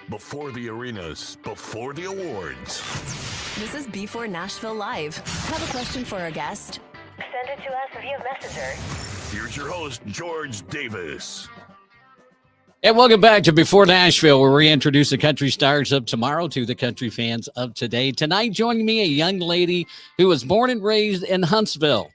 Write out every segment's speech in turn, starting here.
Before the arenas, before the awards. This is b4Nashville Live. Have a question for our guest? Send it to us via Messenger. Here's your host, George Davis. And welcome back to Before Nashville, where we introduce the country stars of tomorrow to the country fans of today. Tonight, joining me, a young lady who was born and raised in Huntsville,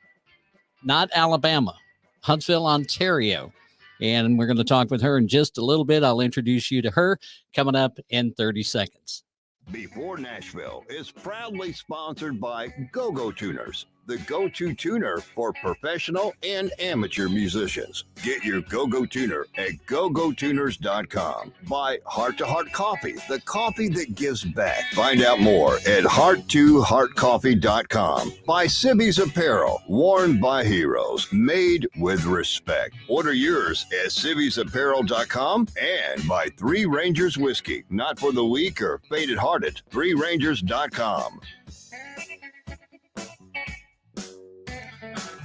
not Alabama, Huntsville, Ontario. And we're going to talk with her in just a little bit. I'll introduce you to her coming up in 30 seconds. Before Nashville is proudly sponsored by Go-Go Tuners, the go-to tuner for professional and amateur musicians. Get your Go-Go Tuner at gogotuners.com. By Heart to Heart Coffee, the coffee that gives back. Find out more at heart2heartcoffee.com. By Sibby's Apparel, worn by heroes, made with respect. Order yours at sibby'sapparel.com. And by Three Rangers Whiskey, not for the weak or faint-hearted. ThreeRangers.com.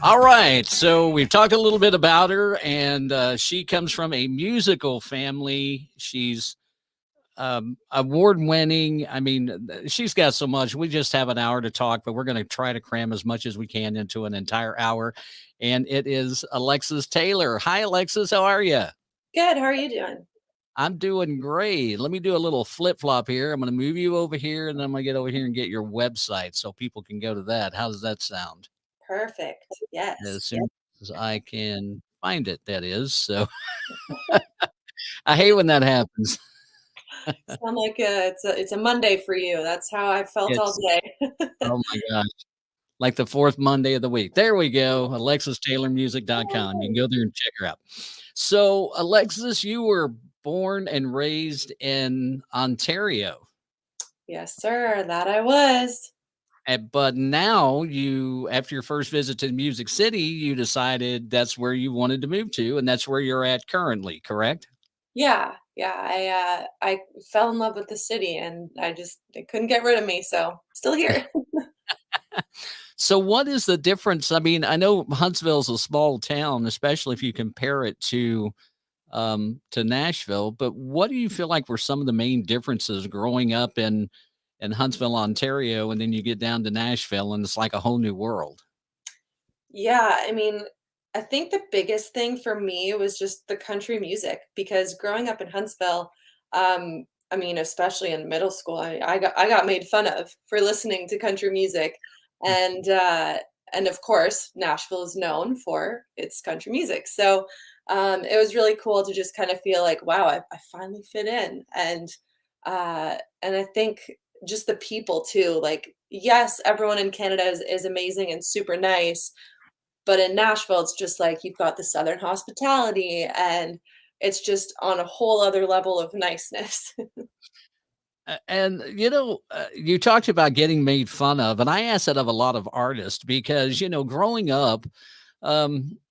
All right, so we've talked a little bit about her, and she comes from a musical family. She's award-winning. I mean, she's got so much. We just have an hour to talk, but we're going to try to cram as much as we can into an entire hour, and it is Alexis Taylor. Hi, Alexis. How are you? Good. How are you doing? I'm doing great. Let me do a little flip-flop here. I'm going to move you over here, and then I'm going to get over here and get your website so people can go to that. How does that sound? Perfect. Yes. As soon as I can find it, that is. So I hate when that happens. Sound like it's a Monday for you. That's how I felt all day. Oh my gosh. Like the fourth Monday of the week. There we go. AlexisTaylorMusic.com. You can go there and check her out. So, Alexis, you were born and raised in Ontario. Yes, sir. That I was. But now after your first visit to Music City, you decided that's where you wanted to move to, and that's where you're at currently, correct? Yeah. I fell in love with the city, and it couldn't get rid of me. So still here. So what is the difference? I mean, I know Huntsville's a small town, especially if you compare it to Nashville, but what do you feel like were some of the main differences growing up in Huntsville, Ontario, and then you get down to Nashville and it's like a whole new world? Yeah. I mean, I think the biggest thing for me was just the country music because growing up in Huntsville, I mean, especially in middle school, I got made fun of for listening to country music, and of course, Nashville is known for its country music. So it was really cool to just kind of feel like, wow, I finally fit in, and I think just the people too. Like, yes, everyone in Canada is amazing and super nice, but in Nashville, it's just like you've got the Southern hospitality, and it's just on a whole other level of niceness. And you talked about getting made fun of, and I ask that of a lot of artists because growing up,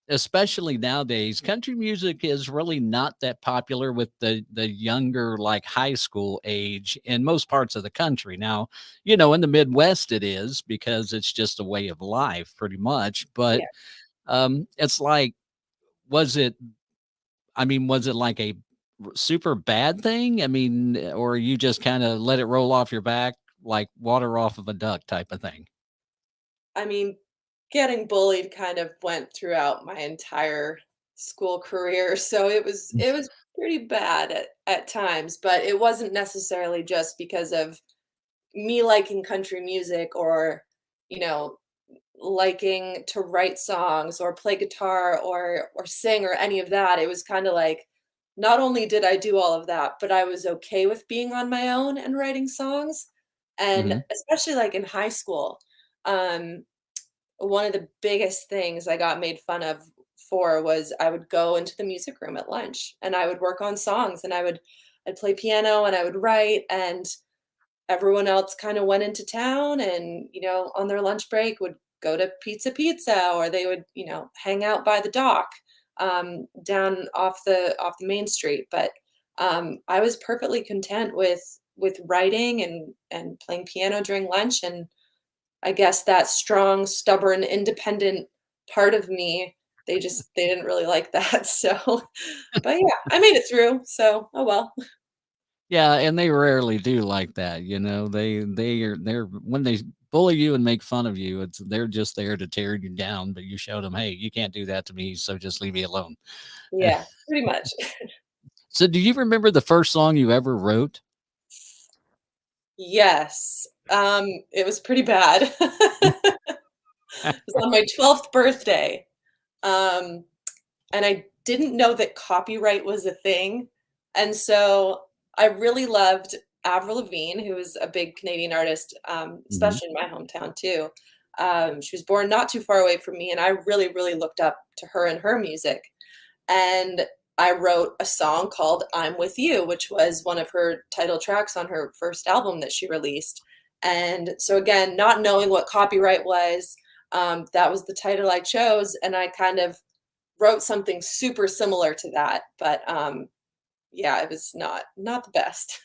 especially nowadays, country music is really not that popular with the younger, like high school age in most parts of the country. Now, in the Midwest, it is because it's just a way of life, pretty much. But Yeah. it's like, was it? I mean, was it like a super bad thing? I mean, or you just kind of let it roll off your back like water off of a duck type of thing? I mean, getting bullied kind of went throughout my entire school career, so it was pretty bad at times, but it wasn't necessarily just because of me liking country music or, you know, liking to write songs or play guitar or sing or any of that. It was kind of like not only did I do all of that, but I was okay with being on my own and writing songs. And Mhm. especially like in high school, um, one of the biggest things I got made fun of for was I would go into the music room at lunch and I would work on songs and I'd play piano and I would write and everyone else kind of went into town and, on their lunch break would go to Pizza or they would, hang out by the dock down off the main street. But I was perfectly content with writing and playing piano during lunch. And I guess that strong, stubborn, independent part of me, they didn't really like that. So, but yeah, I made it through. So, oh well. Yeah, and they rarely do like that, you know. They're when they bully you and make fun of you, they're just there to tear you down, but you showed them, "Hey, you can't do that to me, so just leave me alone." Yeah, pretty much. So do you remember the first song you ever wrote? Yes. It was pretty bad. It was on my 12th birthday. Um, and I didn't know that copyright was a thing. And so I really loved Avril Lavigne, who is a big Canadian artist, Mhm. especially in my hometown too. She was born not too far away from me, and I really, really looked up to her and her music. And I wrote a song called I'm With You, which was one of her title tracks on her first album that she released. And so, again, not knowing what copyright was, that was the title I chose. And I kind of wrote something super similar to that. But yeah, it was not the best.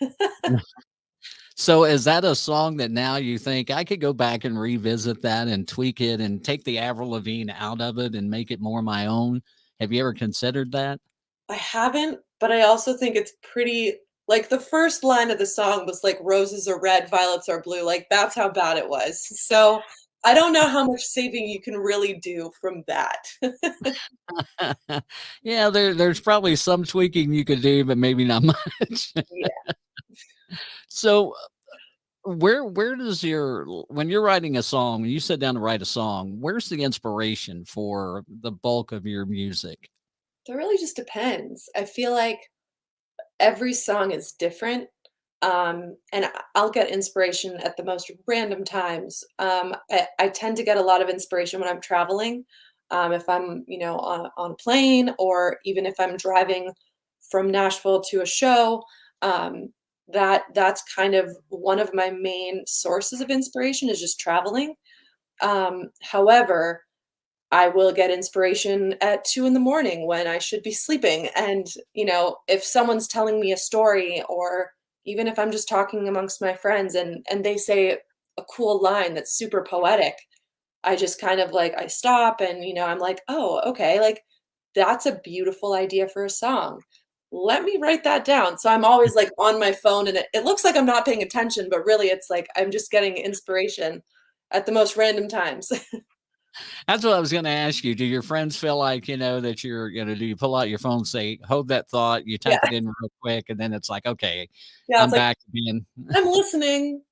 So is that a song that now you think I could go back and revisit that and tweak it and take the Avril Lavigne out of it and make it more my own? Have you ever considered that? I haven't, but I also think it's pretty like the first line of the song was like roses are red, violets are blue. Like that's how bad it was. So I don't know how much saving you can really do from that. Yeah, there's probably some tweaking you could do, but maybe not much. Yeah. So where does your when you're writing a song, when you sit down to write a song, where's the inspiration for the bulk of your music? It really just depends. I feel like every song is different. And I'll get inspiration at the most random times. I tend to get a lot of inspiration when I'm traveling. If I'm, on a plane or even if I'm driving from Nashville to a show, that's kind of one of my main sources of inspiration is just traveling. However, I will get inspiration at 2 in the morning when I should be sleeping, and, if someone's telling me a story or even if I'm just talking amongst my friends and they say a cool line that's super poetic, I just kind of, like I stop and, I'm like, "Oh, okay, like, that's a beautiful idea for a song. Let me write that down." So I'm always, like, on my phone, and it looks like I'm not paying attention, but really it's like I'm just getting inspiration at the most random times. That's what I was gonna ask you. Do your friends feel like, that do you pull out your phone, say, hold that thought, you type Yeah. it in real quick, and then it's like, okay, Yeah, it's I'm like, back again. "I'm listening."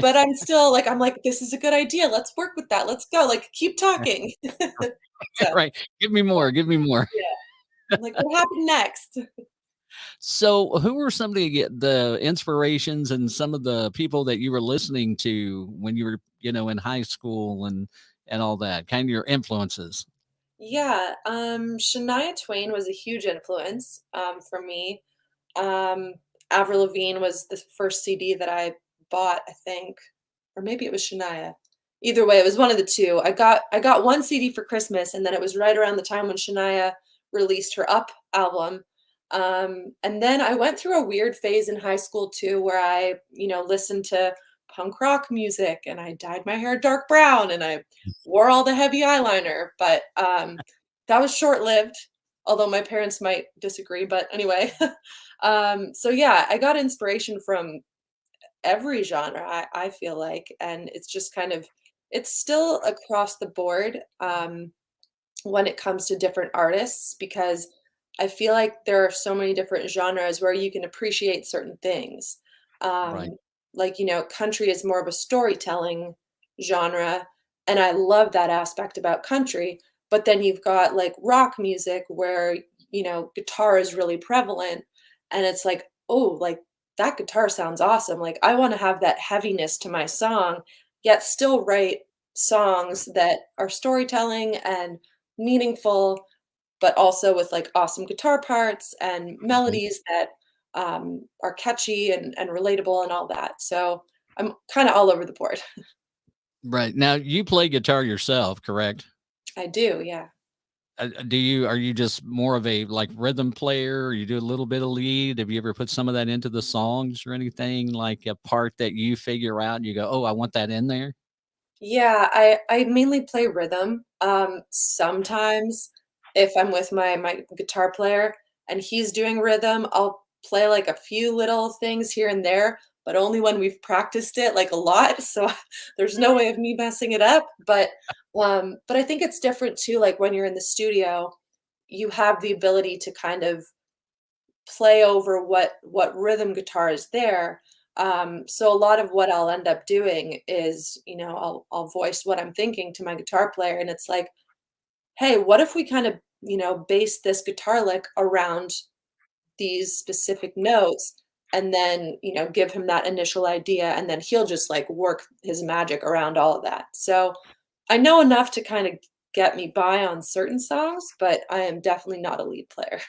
But I'm still like, I'm like, "This is a good idea, let's work with that, let's go, like, keep talking." So, Right. Give me more, give me more. yeah, I'm like, "What happened next?" So who were some of the inspirations and some of the people that you were listening to when you were, in high school and all that, kind of your influences? Yeah, Shania Twain was a huge influence, for me. Um, Avril Lavigne was the first CD that I bought, I think, or maybe it was Shania. Either way, it was one of the 2. I got 1 CD for Christmas, and then it was right around the time when Shania released her Up album. And then I went through a weird phase in high school too, where I, listened to punk rock music and I dyed my hair dark brown and I wore all the heavy eyeliner. But that was short-lived, although my parents might disagree. But anyway, so yeah, I got inspiration from every genre, I feel like, and it's just kind of it's still across the board, when it comes to different artists because I feel like there are so many different genres where you can appreciate certain things. Right. Um, like, country is more of a storytelling genre, and I love that aspect about country. But then you've got like rock music where, guitar is really prevalent, and it's like, oh, like that guitar sounds awesome. Like, I want to have that heaviness to my song, yet still write songs that are storytelling and meaningful, but also with like awesome guitar parts and Mhm. melodies that are catchy and relatable and all that. So I'm kind of all over the board. Right. Now you play guitar yourself, correct? I do, yeah. Are you just more of a like rhythm player? Or you do a little bit of lead? Have you ever put some of that into the songs or anything like a part that you figure out and you go, oh, I want that in there? Yeah, I mainly play rhythm. Sometimes if I'm with my guitar player and he's doing rhythm, I'll play like a few little things here and there, but only when we've practiced it like a lot. So there's no way of me messing it up. But I think it's different too. Like when you're in the studio, you have the ability to kind of play over what rhythm guitar is there. So a lot of what I'll end up doing is, I'll voice what I'm thinking to my guitar player, and it's like, hey, what if we kind of, base this guitar lick around these specific notes, and then, give him that initial idea, and then he'll just like work his magic around all of that. So I know enough to kind of get me by on certain songs, but I am definitely not a lead player.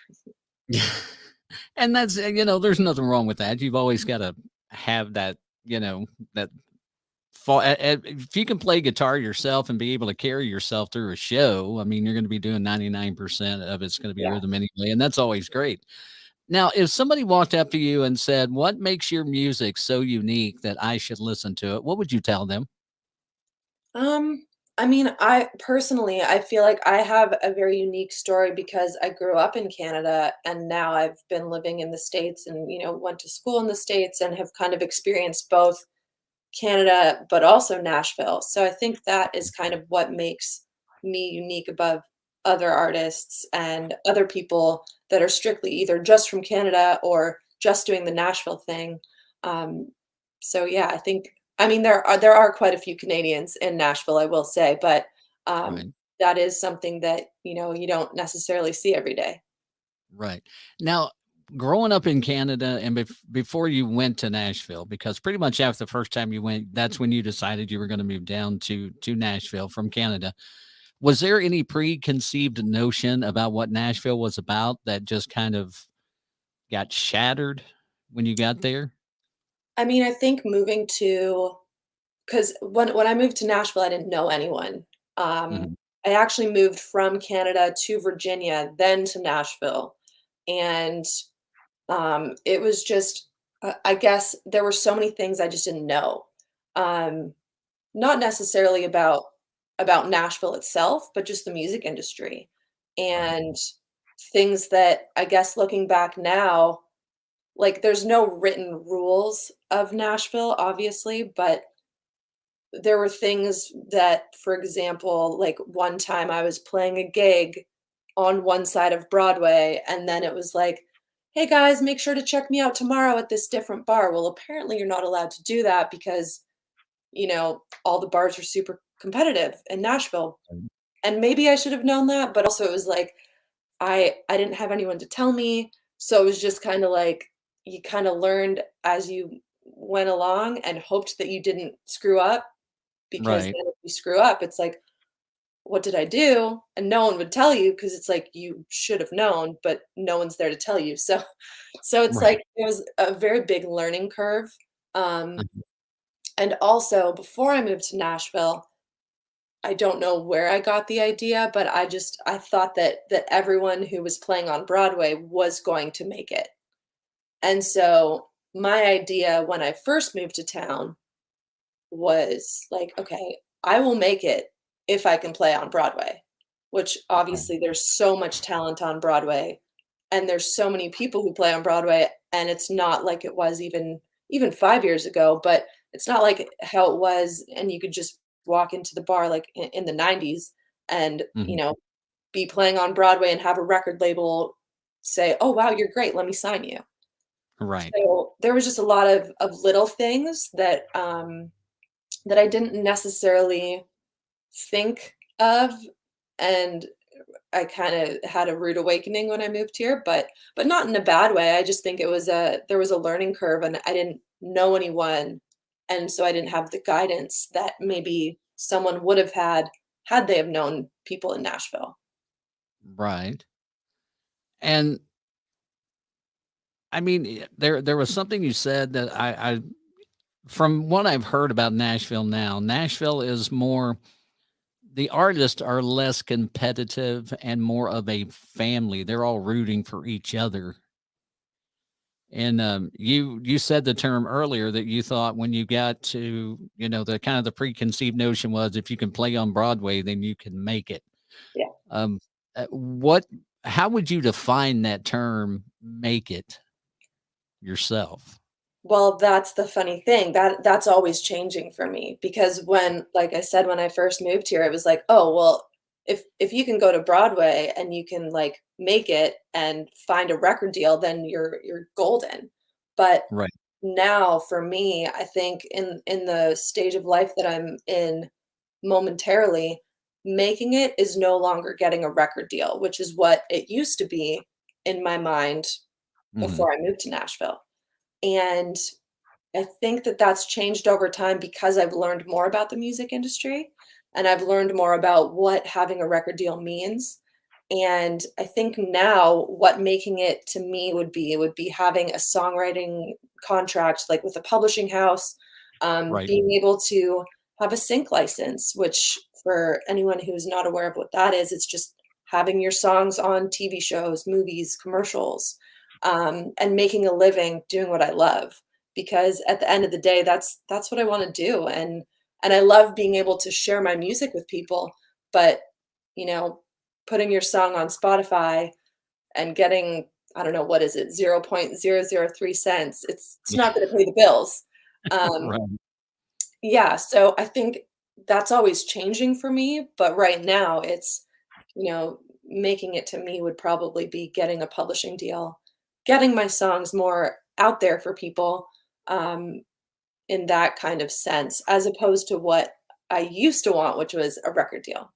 And that's, there's nothing wrong with that. You've always got to have that, that fall. If you can play guitar yourself and be able to carry yourself through a show, I mean, you're going to be doing 99% of it's going to be Yeah. rhythm anyway. And that's always great. Now, if somebody walked up to you and said, what makes your music so unique that I should listen to it? What would you tell them? Um, I mean, I feel like I have a very unique story because I grew up in Canada and now I've been living in the States and, went to school in the States and have kind of experienced both Canada, but also Nashville. So I think that is kind of what makes me unique above other artists and other people that are strictly either just from Canada or just doing the Nashville thing. Um, so yeah, I mean there are quite a few Canadians in Nashville, I will say, but Right. that is something that you don't necessarily see every day. Right. Now, growing up in Canada and before you went to Nashville, because pretty much after the first time you went, that's when you decided you were going to move down to Nashville from Canada. Was there any preconceived notion about what Nashville was about that just kind of got shattered when you got there? I mean, I think moving to because when I moved to Nashville, I didn't know anyone. Mhm. I actually moved from Canada to Virginia, then to Nashville, and it was just, I guess there were so many things I just didn't know. Um, Not necessarily about Nashville itself, but just the music industry Right. and things that I guess looking back now, like there's no written rules of Nashville, obviously, but there were things that, for example, like one time I was playing a gig on one side of Broadway, and then it was like, "Hey guys, make sure to check me out tomorrow at this different bar." Well, apparently you're not allowed to do that because, all the bars are super competitive in Nashville. And maybe I should have known that, but also it was like I didn't have anyone to tell me, so it was just kinda like you kinda learned as you went along and hoped that you didn't screw up because Right. then if you screw up, it's like, "What did I do?" And no one would tell you because it's like you should have known, but no one's there to tell you. So it's Right. like it was a very big learning curve. Um, Mhm. and also before I moved to Nashville, I don't know where I got the idea, but I thought that everyone who was playing on Broadway was going to make it. And so my idea when I first moved to town was like, okay, I will make it if I can play on Broadway, which Right. obviously there's so much talent on Broadway and there's so many people who play on Broadway and it's not like it was even 5 years ago, but it's not like how it was and you could just walk into the bar like in the 90s and, Mhm. be playing on Broadway and have a record label say, "Oh wow, you're great, let me sign you." Right. So there was just a lot of little things that I didn't necessarily think of, and I kinda had a rude awakening when I moved here, but not in a bad way. I just think there was a learning curve, and I didn't know anyone, and so I didn't have the guidance that maybe someone would have had they have known people in Nashville. Right. And I mean, there was something you said that I from what I've heard about Nashville now, Nashville is more the artists are less competitive and more of a family. They're all rooting for each other. And you said the term earlier that you thought when you got to, the kind of the preconceived notion was if you can play on Broadway, then you can make it. Yeah. Um, what? How would you define that term? Make it. yourself. Well, that's the funny thing. That's always changing for me because when, like I said, when I first moved here, it was like, oh, well, if you can go to Broadway and you can like make it and find a record deal, then you're golden. But Right. now for me, I think in the stage of life that I'm in momentarily, making it is no longer getting a record deal, which is what it used to be in my mind Mhm. before I moved to Nashville. And I think that that's changed over time because I've learned more about the music industry and I've learned more about what having a record deal means. And I think now what making it to me would be having a songwriting contract, like with a publishing house, Right. being able to have a sync license, which for anyone who's not aware of what that is, it's just having your songs on TV shows, movies, commercials, and making a living doing what I love because at the end of the day that's what I want to do and I love being able to share my music with people but you know putting your song on Spotify and getting I don't know what is it 0.003 cents it's Yeah. not going to pay the bills um Right. yeah so I think that's always changing for me but right now it's making it to me would probably be getting a publishing deal getting my songs more out there for people um, in that kind of sense, as opposed to what I used to want, which was a record deal.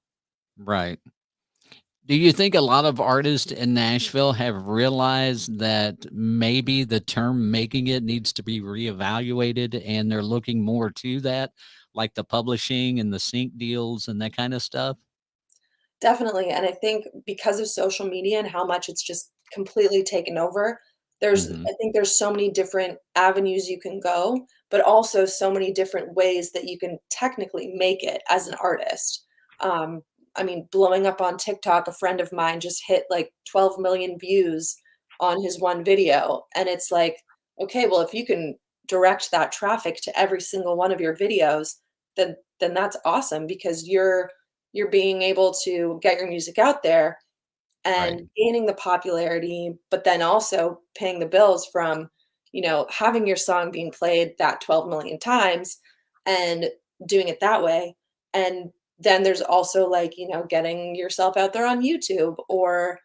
Right. Do you think a lot of artists in Nashville have realized that maybe the term making it needs to be reevaluated and they're looking more to that, like the publishing and the sync deals and that kind of stuff? Definitely, and I think because of social media and how much it's just completely taken over, Mhm. I think there's so many different avenues you can go, but also so many different ways that you can technically make it as an artist. Um, I mean, blowing up on TikTok, a friend of mine just hit like 12 million views on his one video, and it's like, okay, well, if you can direct that traffic to every single one of your videos, then that's awesome because you're being able to get your music out there Right. and gaining the popularity, but then also paying the bills from, having your song being played that 12 million times and doing it that way. And then there's also like, getting yourself out there on YouTube or,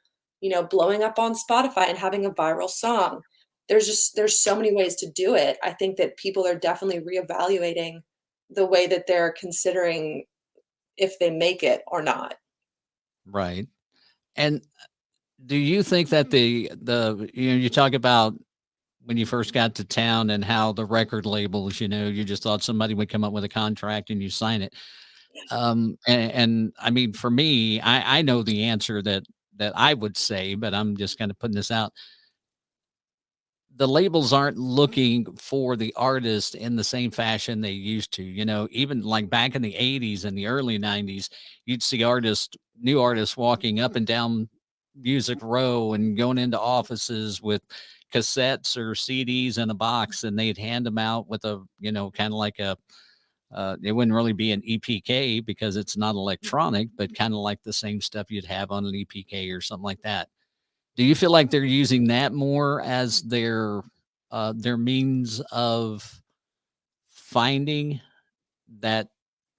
blowing up on Spotify and having a viral song. There's so many ways to do it. I think that people are definitely reevaluating the way that they're considering if they make it or not. Right. And do you think that you talk about when you first got to town and how the record labels, you just thought somebody would come up with a contract and you sign it. And I mean, for me, I know the answer that I would say, but I'm just kind of putting this out. The labels aren't looking for the artist in the same fashion they used to. Even like back in the 80s and the early 90s, you'd see new artists walking up and down Music Row and going into offices with cassettes or CDs in a box, and they'd hand them out with a, kind of like it wouldn't really be an EPK because it's not electronic, but kind of like the same stuff you'd have on an EPK or something like that. Do you feel like they're using that more as their means of finding that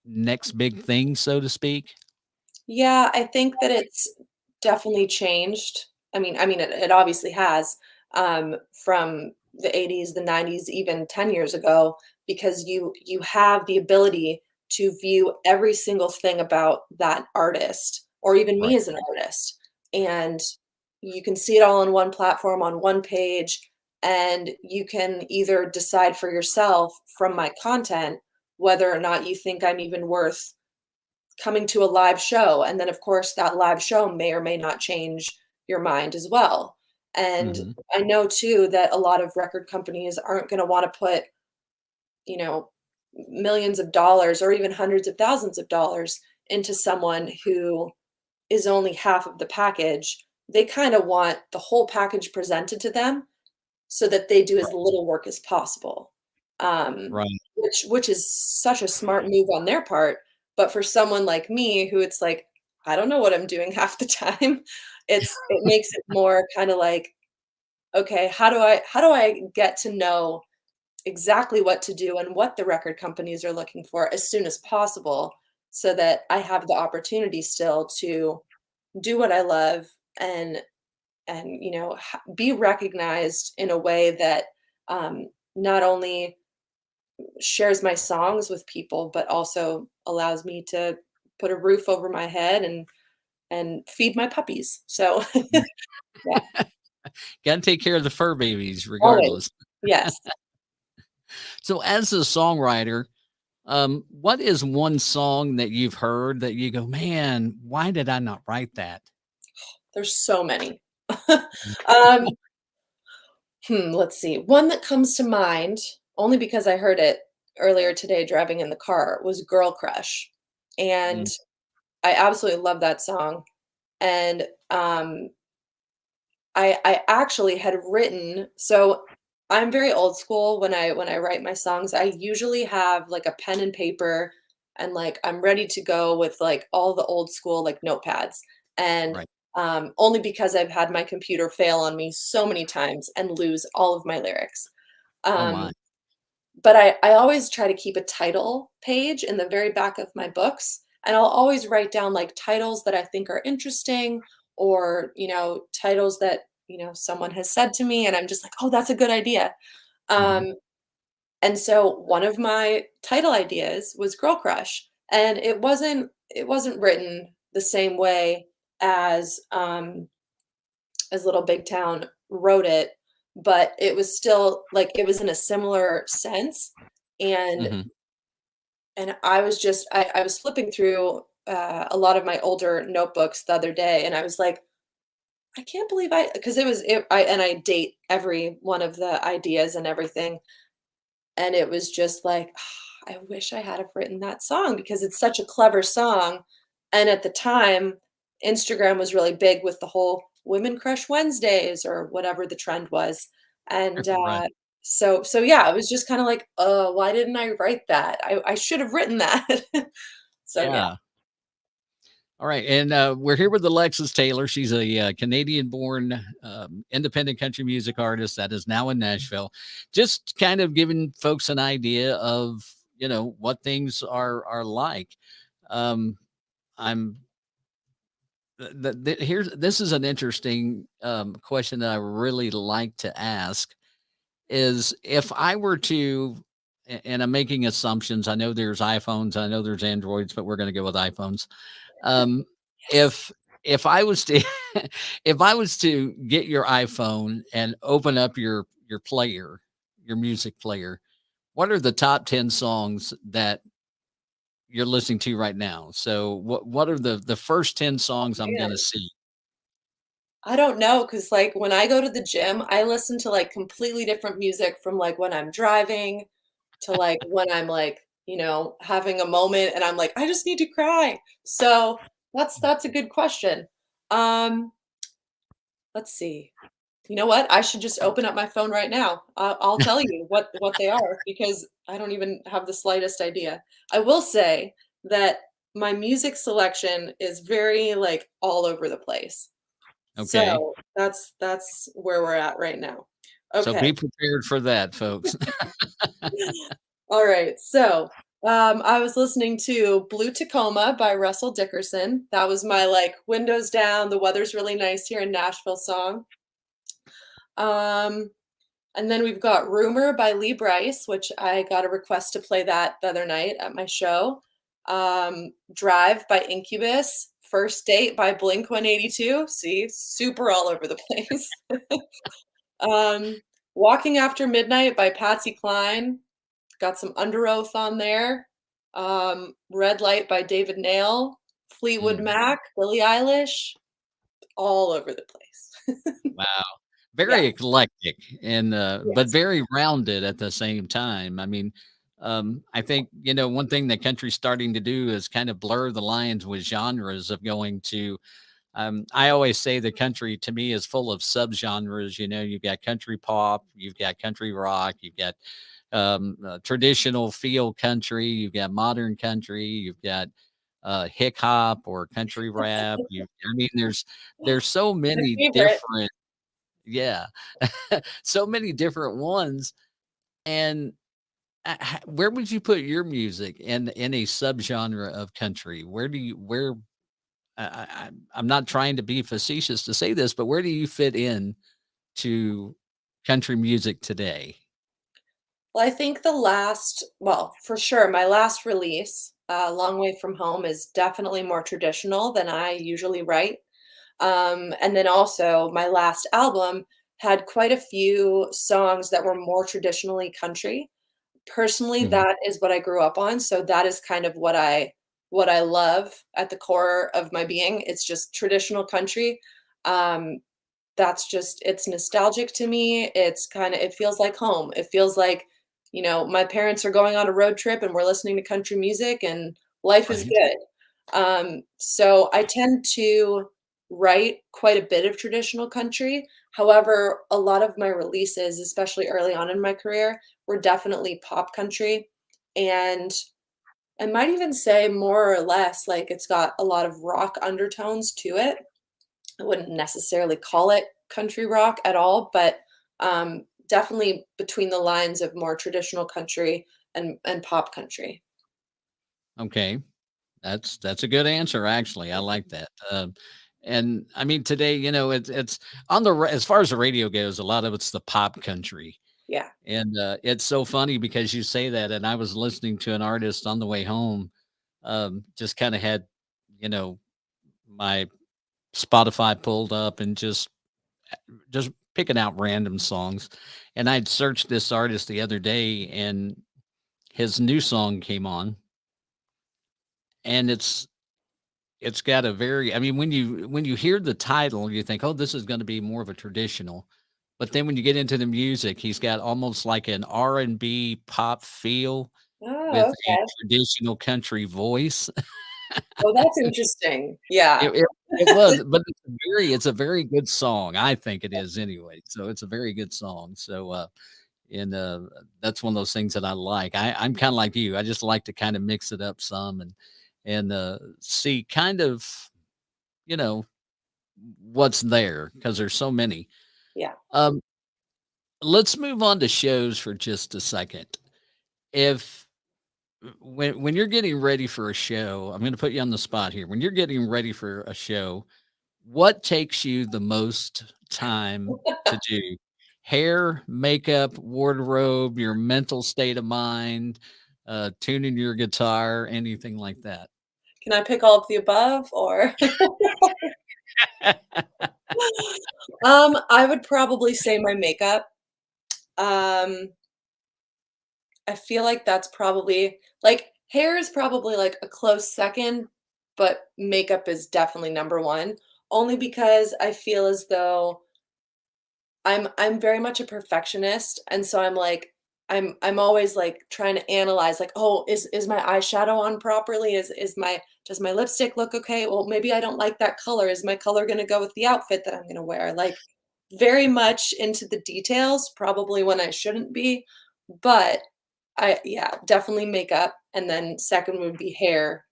next big thing, so to speak? Yeah, I think that it's definitely changed. It obviously has, from the 80s, the 90s, even 10 years ago, because you have the ability to view every single thing about that artist, or even me Right. as an artist. And you can see it all on one platform, on one page, and you can either decide for yourself from my content whether or not you think I'm even worth coming to a live show, and then, of course, that live show may or may not change your mind as well. And Mhm. I know too that a lot of record companies aren't gonna wanna put, you know, millions of dollars or even hundreds of thousands of dollars into someone who is only half of the package. They kinda want the whole package presented to them so that they do as Right. little work as possible, Right. which is such a smart move on their part, but for someone like me who it's like, I don't know what I'm doing half the time, it makes it more kinda like okay, how do I get to know exactly what to do and what the record companies are looking for as soon as possible so that I have the opportunity still to do what I love and be recognized in a way that not only shares my songs with people but also allows me to put a roof over my head and feed my puppies. So yeah, Got to take care of the fur babies always. regardless. Yes. So as a songwriter, what is one song that you've heard that you go, man, why did I not write that? There's so many. um let's see. One that comes to mind, only because I heard it earlier today driving in the car, was Girl Crush. And Mm, I absolutely love that song. And I actually had written, so I'm very old school when I write my songs. I usually have like a pen and paper and like I'm ready to go with like all the old school like notepads. And right. only because I've had my computer fail on me so many times and lose all of my lyrics. Oh Um, my. but I always try to keep a title page in the very back of my books, and I'll always write down, like, titles that I think are interesting or, titles that, someone has said to me, and I'm just like, "Oh, that's a good idea." Mhm. Um, and so one of my title ideas was Girl Crush, and it wasn't written the same way as, Little Big Town wrote it, but it was still like, it was in a similar sense, and Mhm. I was flipping through, a lot of my older notebooks the other day, and I was like, "I can't believe I," because I date every one of the ideas and everything, and it was just like, "I wish I had have written that song because it's such a clever song," and at the time, Instagram was really big with the whole Women Crush Wednesdays or whatever the trend was, and, Right. so yeah, I was just kinda like, why didn't I write that? I should have written that." So, yeah. Yeah. All right. And we're here with Alexis Taylor. She's a Canadian born independent country music artist that is now in Nashville. Just kind of giving folks an idea of, what things are like. Um, I'm here's this is an interesting question that I really like to ask is if I were to, and I'm making assumptions. I know there's iPhones, I know there's Androids, but we're going to go with iPhones. Um, Yes. if if I was to if I was to get your iPhone and open up your player, your music player, what are the top 10 songs that you're listening to right now? So what are the first 10 songs I'm going to Man, see? I don't know, cause like, when I go to the gym, I listen to, like, completely different music from, like, when I'm driving to, like, when I'm, like, having a moment and I'm like, "I just need to cry." So, that's a good question. Um, let's see. You know what? I should just open up my phone right now. I'll tell you what they are because I don't even have the slightest idea. I will say that my music selection is very, like, all over the place. Okay. So, that's where we're at right now. So Okay. be prepared for that, folks. Alright, so, I was listening to Blue Tacoma by Russell Dickerson. That was my, like, windows down, the weather's really nice here in Nashville song. Um, and then we've got Rumor by Lee Brice, which I got a request to play that the other night at my show. Drive by Incubus, First Date by Blink-182. See, super all over the place. Um, Walking After Midnight by Patsy Cline. Got some Under Oath on there. Red Light by David Nail. Fleetwood Mm, Mac, Billie Eilish, all over the place. wow. Yeah, Very eclectic and but yes. very rounded at the same time. I mean, I think, one thing that country's starting to do is kind of blur the lines with genres of going to I always say the country to me is full of subgenres. You've got country pop, you've got country rock, you've got traditional feel country, you've got modern country, you've got hip hop or country rap. I mean, there's so My many favorite. different. Yeah. So many different ones. And where would you put your music in a subgenre of country? Where do you where I'm not trying to be facetious to say this, but where do you fit in to country music today? Well, I think for sure, my last release, Long Way From Home, is definitely more traditional than I usually write. And then also, my last album had quite a few songs that were more traditionally country. Personally, Mhm. that is what I grew up on, so that is kind of what I love at the core of my being. It's just traditional country. Um, that's just it's nostalgic to me. It feels like home. It feels like, my parents are going on a road trip and we're listening to country music and life is Right. good. So I tend to write quite a bit of traditional country. However, a lot of my releases, especially early on in my career, were definitely pop country. And I might even say more or less like it's got a lot of rock undertones to it. I wouldn't necessarily call it country rock at all, but definitely between the lines of more traditional country and pop country. Okay. That's a good answer, actually. I like that. And I mean, today, it's on as far as the radio goes, a lot of it's the pop country. Yeah. And it's so funny because you say that. And I was listening to an artist on the way home, just kind of had, you know, my Spotify pulled up and just picking out random songs. And I'd searched this artist the other day and his new song came on. And it's got a very, I mean, when you hear the title, you think, "Oh, this is gonna be more of a traditional." But then when you get into the music, he's got almost like an R&B pop feel with Oh, a okay. traditional country voice. Oh, that's interesting. Yeah. It was, but it's a very good song. I think it is anyway. So it's a very good song. So, and, that's one of those things that I like. I'm kinda like you. I just like to kinda mix it up some and see kind of, you know, what's there because there's so many. Yeah. Um, let's move on to shows for just a second. If when you're getting ready for a show, I'm gonna put you on the spot here. When you're getting ready for a show, what takes you the most time to do? Hair, makeup, wardrobe, your mental state of mind, tuning your guitar, anything like that? Can I pick all of the above or I would probably say my makeup. Um, I feel like that's probably hair is probably like a close second, but makeup is definitely number 1, only because I feel as though I'm very much a perfectionist, and so I'm always, like, trying to analyze, like, "Oh, is my eyeshadow on properly? Is my does my lipstick look okay? Well, maybe I don't like that color. Is my color gonna go with the outfit that I'm gonna wear?" Like, very much into the details, probably when I shouldn't be, but yeah, definitely makeup, and then second would be hair,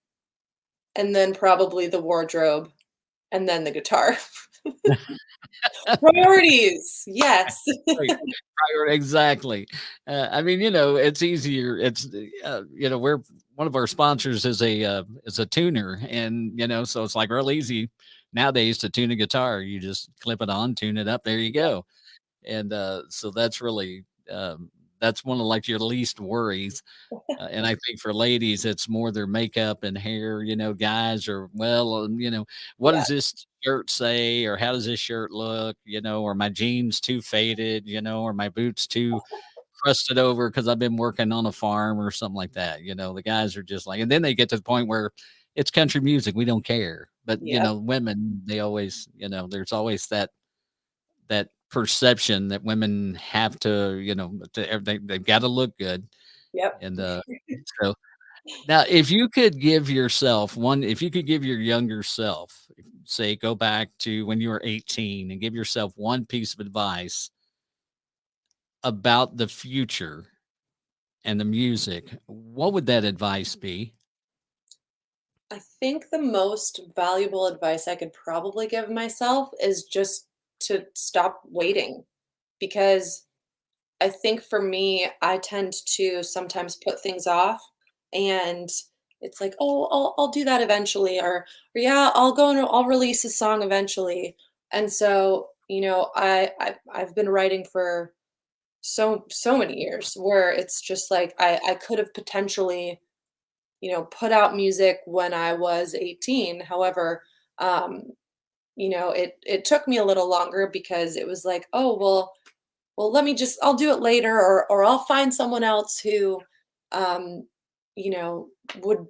and then probably the wardrobe, and then the guitar. Priorities, yes. Right. Right, exactly. I mean, it's easier. We're one of our sponsors is a tuner, and so it's like real easy nowadays to tune a guitar. You just clip it on, tune it up, there you go. And so that's really that's one of like your least worries. And I think for ladies, it's more their makeup and hair. Guys are well, what Yeah, does this shirt say, or how does this shirt look? Or my jeans too faded, or my boots too crusted over because I've been working on a farm or something like that. The guys are just like, and then they get to the point where it's country music. We don't care. But yep, women, they always, there's always that perception that women have to, they've got to look good. yep. And so now, if you could give your younger self, say, go back to when you were 18 and give yourself one piece of advice about the future and the music, what would that advice be? I think the most valuable advice I could probably give myself is just to stop waiting, because I think for me, I tend to sometimes put things off, and it's like, "Oh, I'll do that eventually," or "Yeah, I'll go and I'll release a song eventually." And so, I've been writing for so many years where it's just like I could have potentially, put out music when I was 18. However, um, it took me a little longer because it was like, "Oh, well, I'll do it later, or I'll find someone else who, um,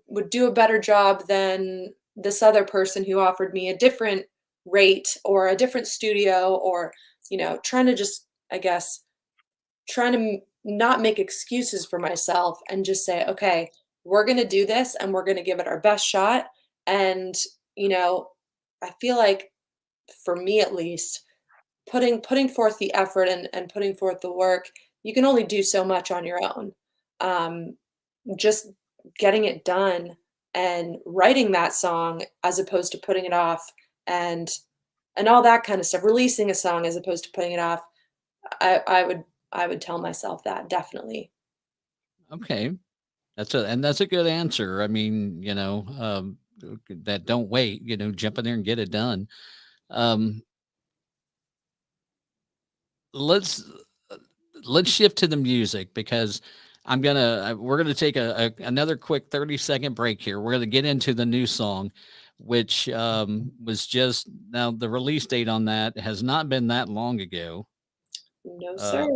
would do a better job than this other person who offered me a different rate or a different studio," or, trying to just, I guess, trying to not make excuses for myself and just say, "Okay, we're going to do this and we're going to give it our best shot." And, you know, I feel like for me at least, putting forth the effort and putting forth the work, you can only do so much on your own. Um, just getting it done and writing that song as opposed to putting it off, and all that kind of stuff, releasing a song as opposed to putting it off. I would tell myself that definitely. Okay. That's a good answer. I mean, that don't wait, jump in there and get it done. Um, let's let's shift to the music because we're gonna take another quick 30-second break here. We're gonna get into the new song, which was just now the release date on that has not been that long ago. No, Uh, sir.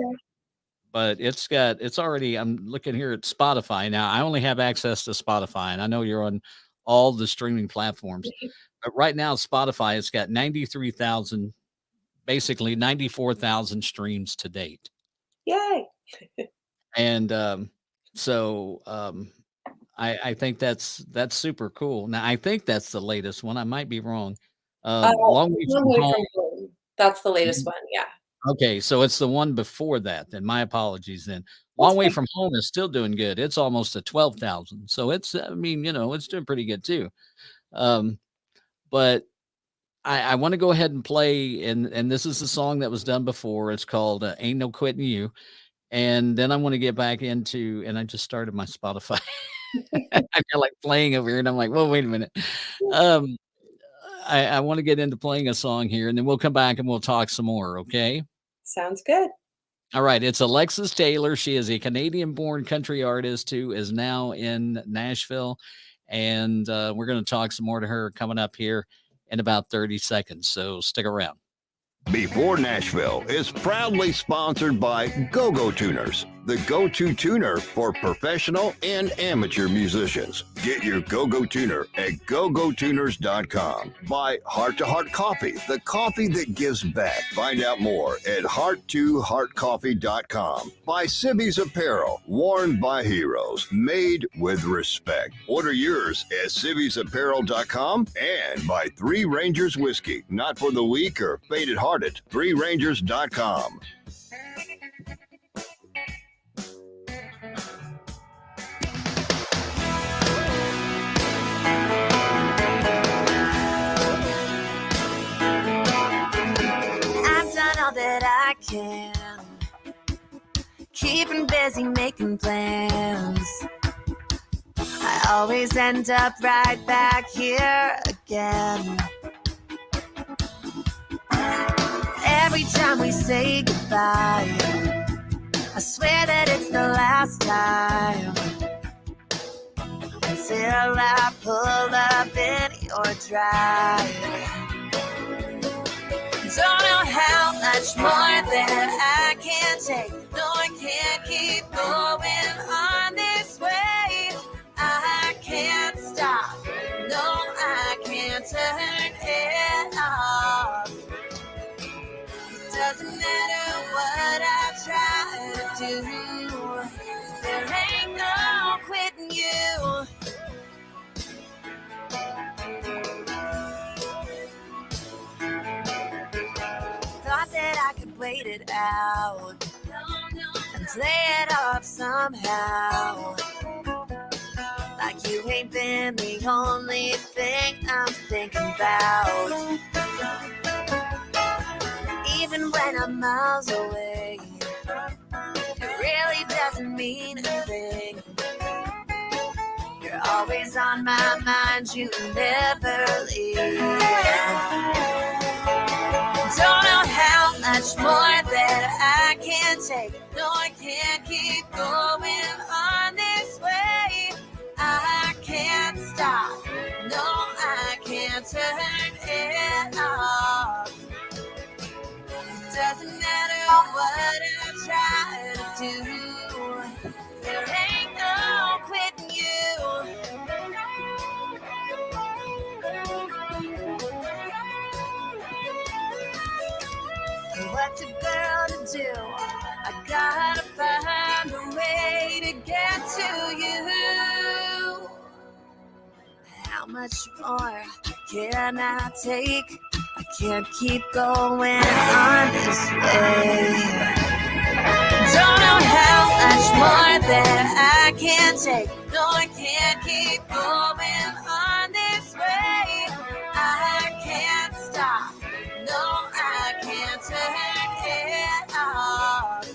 but it's already, I'm looking here at Spotify now. I only have access to Spotify, and I know you're on all the streaming platforms. But right now, Spotify, it's got 93,000, basically 94,000 streams to date. Yay. And so I think that's super cool. Now I think that's the latest one. I might be wrong. Long Way One from Way Home. from Home. That's the latest one, yeah. Okay, so it's the one before that. Then my apologies. Then That's Long Way fine. from Home is still doing good. It's almost at 12,000. So it's, I mean, it's doing pretty good too. Um, but I want to go ahead and play, and this is the song that was done before. It's called "Ain't No Quitting You," and then I want to get back into, and I just started my Spotify. I feel like playing over here, and I'm like, well, wait a minute. Um, I want to get into playing a song here, and then we'll come back and we'll talk some more. Okay. Sounds good. All right, it's Alexis Taylor. She is a Canadian-born country artist who is now in Nashville, and we're going to talk some more to her coming up here in about 30 seconds. So stick around. Before Nashville is proudly sponsored by Go-Go Tuners, the go-to tuner for professional and amateur musicians. Get your Go-Go Tuner at gogotuners.com. By Heart to Heart Coffee, the coffee that gives back. Find out more at heart2heartcoffee.com. By Cibby's Apparel, worn by heroes, made with respect. Order yours at cibby'sapparel.com. And by Three Rangers Whiskey, not for the weak or faint-hearted. ThreeRangers.com. I've done all that I can, keeping busy making plans. I always end up right back here again. Every time we say goodbye, I swear that it's the last time, until I pull up in your drive. Don't know how much more that I can take. No, I can't keep going on this way. I can't stop. No, I can't turn it off. Doesn't matter what I try to do, there ain't no quitting you. Thought that I could wait it out and play it off somehow, like you ain't been the only thing I'm thinking about. even when I'm miles away. It really doesn't mean a thing. You're always on my mind, you never leave. Don't know how much more that I can take. No, I can't keep going on this way. I can't stop. No, I can't turn it off. It doesn't matter what I try to do. There ain't no quitting you. What's a girl to do? I gotta find a way to get to you. How much more can I take? I can't keep going on this way. Don't know how much more that I can take. No, I can't keep going on this way. I can't stop. No, I can't turn it off.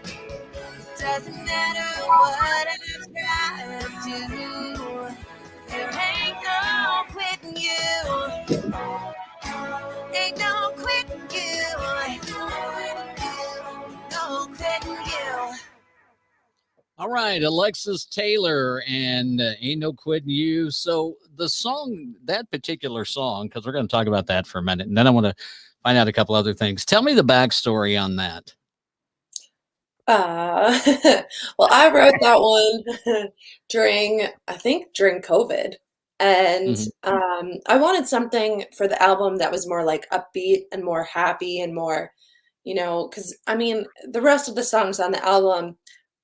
It doesn't matter what I try to do. There ain't no quitting you. Ain't no quitting you. No quitting you. All right, Alexis Taylor and Ain't No Quitting You. So the song, that particular song, because we're going to talk about that for a minute, and then I want to find out a couple other things. Tell me the backstory on that. Uh, well, I wrote that one during COVID. And I wanted something for the album that was more like upbeat and more happy and more, because I mean, the rest of the songs on the album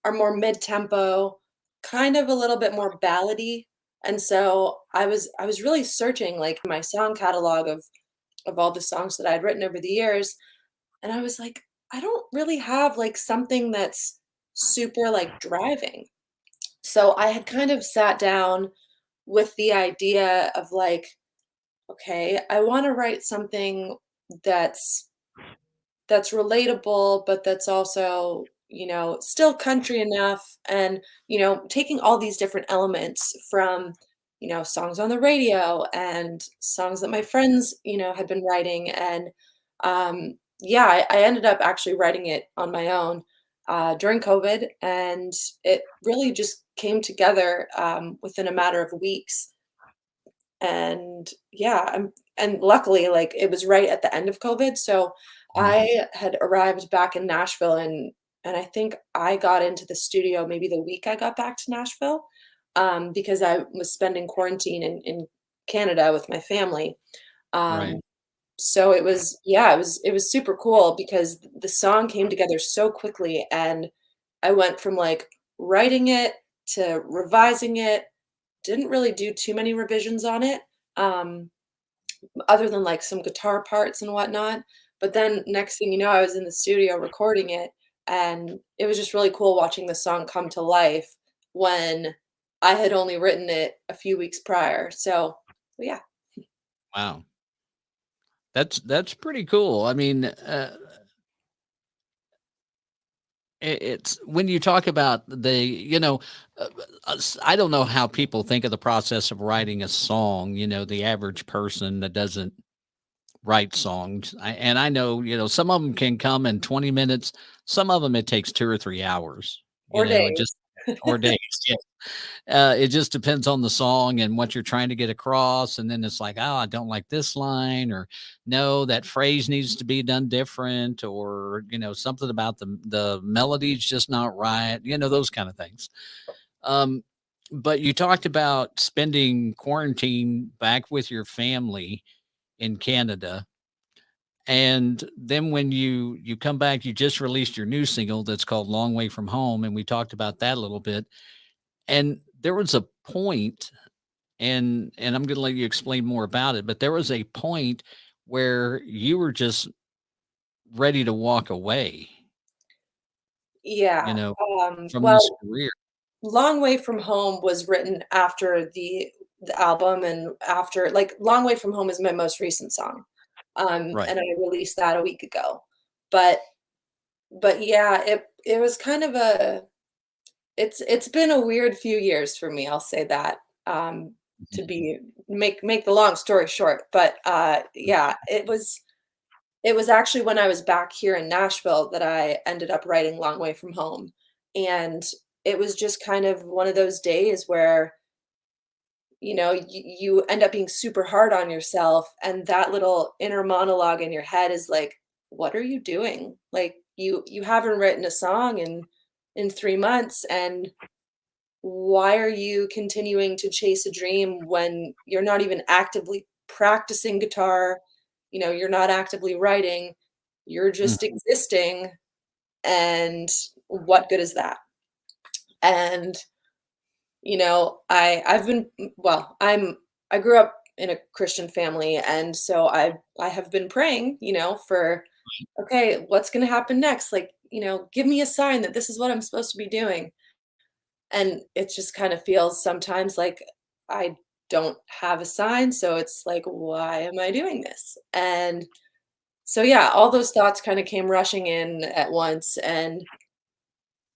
are more mid-tempo, kind of a little bit more ballady. And so I was really searching like my song catalog of all the songs that I'd written over the years. And I was like, I don't really have like something that's super like driving. So I had kind of sat down with the idea of like, okay, I want to write something that's relatable, but that's also, still country enough, and, taking all these different elements from, songs on the radio and songs that my friends, had been writing. And yeah, I ended up actually writing it on my own during COVID, and it really just came together within a matter of weeks. And yeah, and luckily, like it was right at the end of COVID, so I had arrived back in Nashville, and I think I got into the studio maybe the week I got back to Nashville, because I was spending quarantine in Canada with my family. Right. So it was super cool because the song came together so quickly, and I went from like writing it to revising it. Didn't really do too many revisions on it, um, other than like some guitar parts and whatnot. But then next thing you know, I was in the studio recording it, and it was just really cool watching the song come to life when I had only written it a few weeks prior. So yeah. Wow. That's pretty cool. I mean, it's when you talk about I don't know how people think of the process of writing a song, the average person that doesn't write songs. And I know, some of them can come in 20 minutes. Some of them, it takes 2 or 3 hours, Or it days. just, or days. Yeah. It just depends on the song and what you're trying to get across. And then it's like, oh, I don't like this line, or no, that phrase needs to be done different, or, something about the melody's just not right, those kind of things. But you talked about spending quarantine back with your family in Canada. And then when you come back, you just released your new single that's called Long Way From Home. And we talked about that a little bit. And there was a point, and I'm going to let you explain more about it, but there was a point where you were just ready to walk away, Yeah. from this Well, career. Long Way From Home was written after the album, and after like Long Way From Home is my most recent song. Right. And I released that a week ago. But yeah, it was kind of it's been a weird few years for me, I'll say that. To be make the long story short, but yeah, it was actually when I was back here in Nashville that I ended up writing Long Way From Home. And it was just kind of one of those days where, you end up being super hard on yourself. And that little inner monologue in your head is like, what are you doing? Like you haven't written a song in 3 months. And why are you continuing to chase a dream when you're not even actively practicing guitar? You're not actively writing, you're just existing. And what good is that? And I've been well, I grew up in a Christian family, and so I have been praying, for okay, what's going to happen next? Like, give me a sign that this is what I'm supposed to be doing. And it just kind of feels sometimes like I don't have a sign, so it's like, why am I doing this? And so yeah, all those thoughts kind of came rushing in at once, and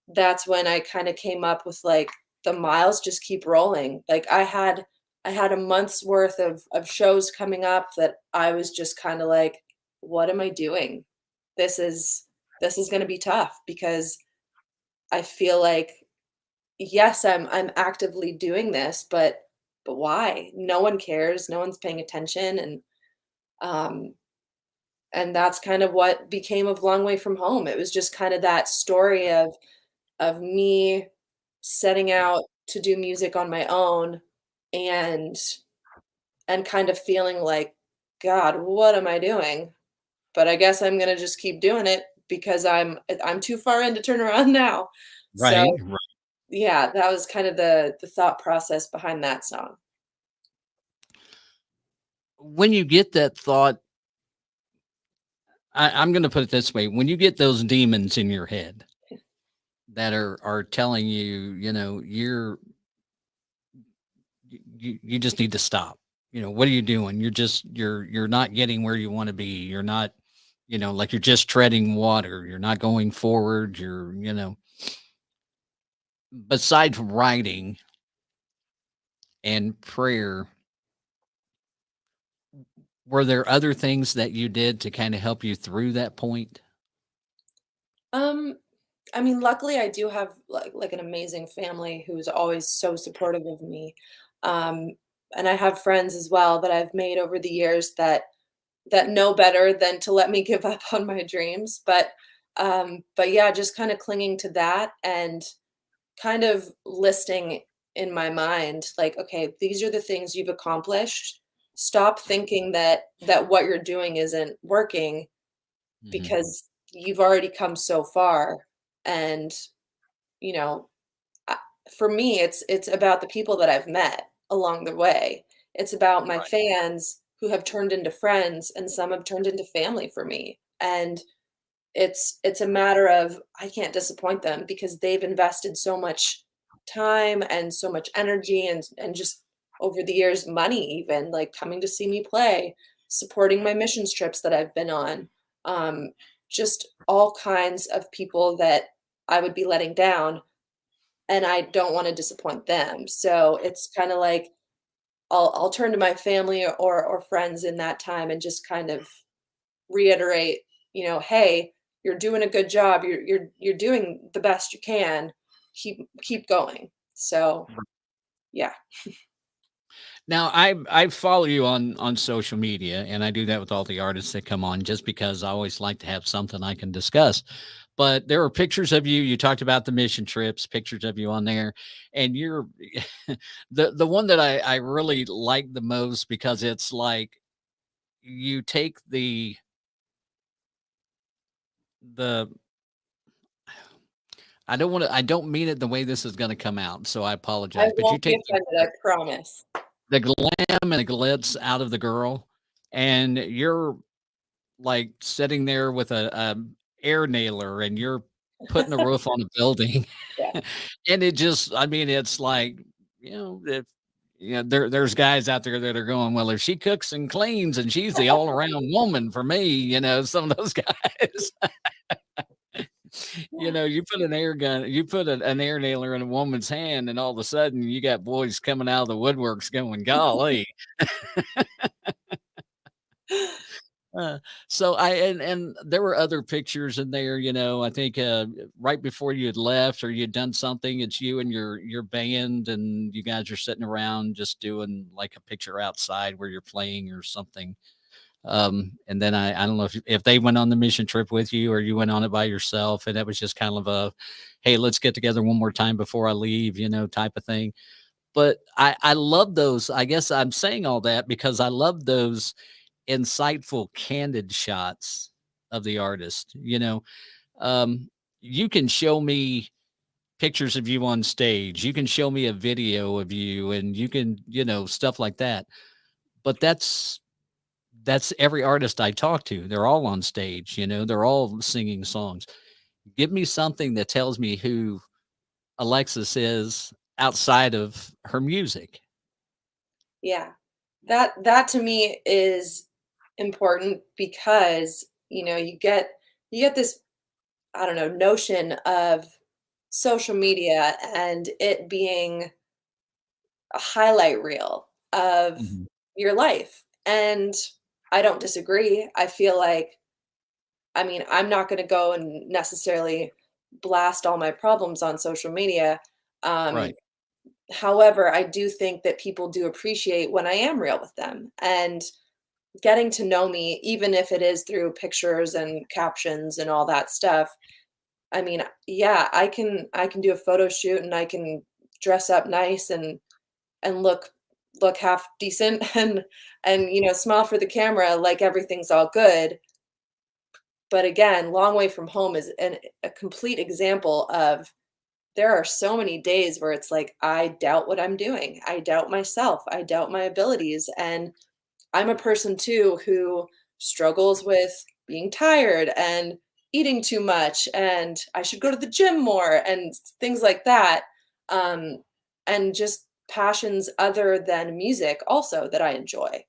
that's when I kind of came up with like the miles just keep rolling. Like I had a month's worth of shows coming up that I was just kind of like, what am I doing? This is going to be tough because I feel like yes, I'm actively doing this, but why? No one cares, no one's paying attention. Um and that's kind of what became of Long Way From Home. It was just kind of that story of me setting out to do music on my own and kind of feeling like, God, what am I doing? But I guess I'm gonna just keep doing it because I'm too far in to turn around now. So Right. yeah, that was kind of the thought process behind that song. When you get that thought, I'm going to put it this way: when you get those demons in your head that are telling you, you just need to stop. What are you doing? You're not getting where you want to be. You're not, like you're just treading water. You're not going forward. Besides writing and prayer, were there other things that you did to kind of help you through that point? Um, I mean, luckily I do have like an amazing family who's always so supportive of me. Um, and I have friends as well that I've made over the years that know better than to let me give up on my dreams. But yeah, just kind of clinging to that and kind of listing in my mind like, okay, these are the things you've accomplished. Stop thinking that what you're doing isn't working Mhm. because you've already come so far. And you know I- for me it's about the people that I've met along the way. It's about my fans who have turned into friends, and some have turned into family for me. And it's a matter of I can't disappoint them because they've invested so much time and so much energy and just over the years money, even like coming to see me play, supporting my missions trips that I've been on. um, just all kinds of people that I would be letting down, and I don't want to disappoint them. So it's kind of like I'll turn to my family or friends in that time and just kind of reiterate, hey, you're doing a good job. You're doing the best you can. Keep going. So yeah. Now, I follow you on social media, and I do that with all the artists that come on, just because I always like to have something I can discuss. But there are pictures of you. You talked about the mission trips, pictures of you on there, and you're the one that I really like the most because it's like you take the I don't mean it the way this is going to come out, so I I apologize. But you won't be take offended, I promise. the glam and the glitz out of the girl, and you're like sitting there with a air nailer, and you're putting a roof on a building. Yeah. And it just, I mean, it's like, if Yeah, there's guys out there that are going, well, if she cooks and cleans and she's the all around woman for me, some of those guys. You put an air gun, you put an air nailer in a woman's hand, and all of a sudden you got boys coming out of the woodworks going, golly. Uh, so and there were other pictures in there, I think right before you had left or you'd done something, it's you and your band, and you guys are sitting around just doing like a picture outside where you're playing or something. And then I don't know if they went on the mission trip with you or you went on it by yourself, and that was just kind of a, hey, let's get together one more time before I leave, type of thing. But I love those. I guess I'm saying all that because I love those insightful, candid shots of the artist. You can show me pictures of you on stage. You can show me a video of you, and you can, stuff like that. But that's every artist I talk to. They're all on stage, they're all singing songs. Give me something that tells me who Alexis is outside of her music. Yeah. That to me is important because, you get this, I don't know, notion of social media and it being a highlight reel of Mhm. your life. And I don't disagree. I feel like, I'm not going to go and necessarily blast all my problems on social media. Um, Right. However, I do think that people do appreciate when I am real with them and getting to know me, even if it is through pictures and captions and all that stuff. Yeah, I can do a photo shoot and I can dress up nice and look half decent and smile for the camera like everything's all good. But again, long way from home is a complete example of there are so many days where it's like I doubt what I'm doing. I doubt myself. I doubt my abilities. And I'm a person too who struggles with being tired and eating too much and I should go to the gym more and things like that. Um, and just passions other than music also that I enjoy.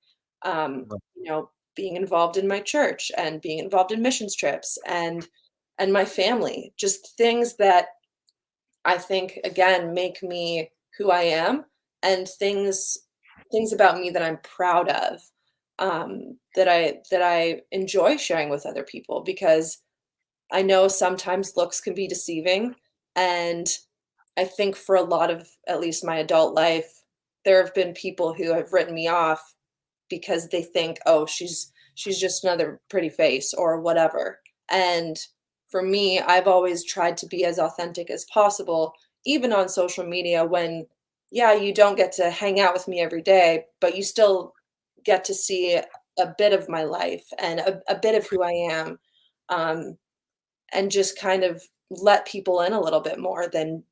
Right. Being involved in my church and being involved in missions trips and my family, just things that I think again make me who I am and things about me that I'm proud of, that I enjoy sharing with other people because I know sometimes looks can be deceiving, and I think for a lot of at least my adult life, there have been people who have written me off because they think, "Oh, she's just another pretty face," or whatever. And for me, I've always tried to be as authentic as possible, even on social media when, yeah, you don't get to hang out with me every day, but you still get to see a bit of my life and a bit of who I am. Um, and just kind of let people in a little bit more than,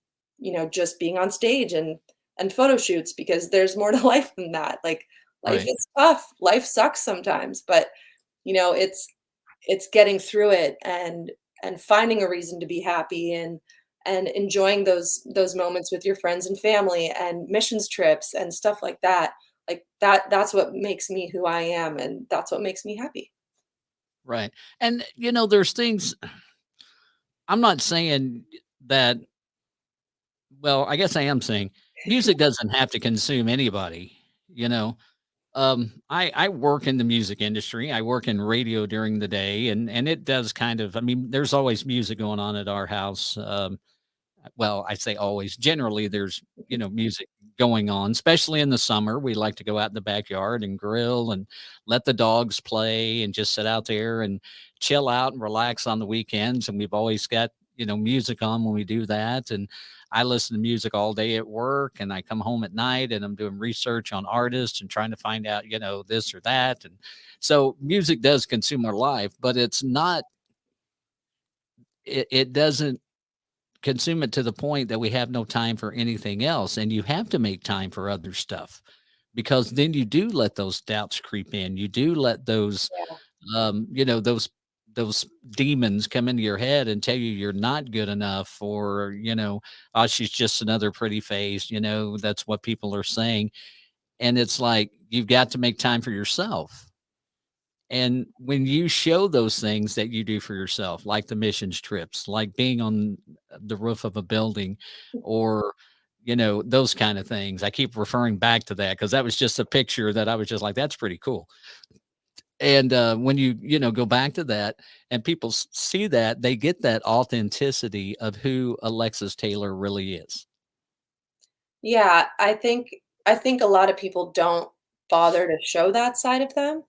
just being on stage and photo shoots because there's more to life than that. Like life Right. is tough. Life sucks sometimes, but it's getting through it and finding a reason to be happy and enjoying those moments with your friends and family and missions trips and stuff like that. Like that's what makes me who I am and that's what makes me happy. Right. And there's things I'm not saying that, well, I guess I am saying music doesn't have to consume anybody, you know. I work in the music industry. I work in radio during the day, and it does kind of, I mean, there's always music going on at our house. Well, I say always, generally there's, music going on, especially in the summer. We like to go out in the backyard and grill and let the dogs play and just sit out there and chill out and relax on the weekends. And we've always got, music on when we do that. And I listen to music all day at work, and I come home at night and I'm doing research on artists and trying to find out, this or that. And so music does consume our life, but it's not, it doesn't consume it to the point that we have no time for anything else. And you have to make time for other stuff because then you do let those doubts creep in. You do let those, Yeah. those demons come into your head and tell you you're not good enough, or, oh, she's just another pretty face. That's what people are saying. And it's like, you've got to make time for yourself. And when you show those things that you do for yourself, like the missions trips, like being on the roof of a building, or, those kind of things. I keep referring back to that because that was just a picture that I was just like, that's pretty cool. And when you go back to that and people see that, they get that authenticity of who Alexis Taylor really is. Yeah, I think a lot of people don't bother to show that side of them.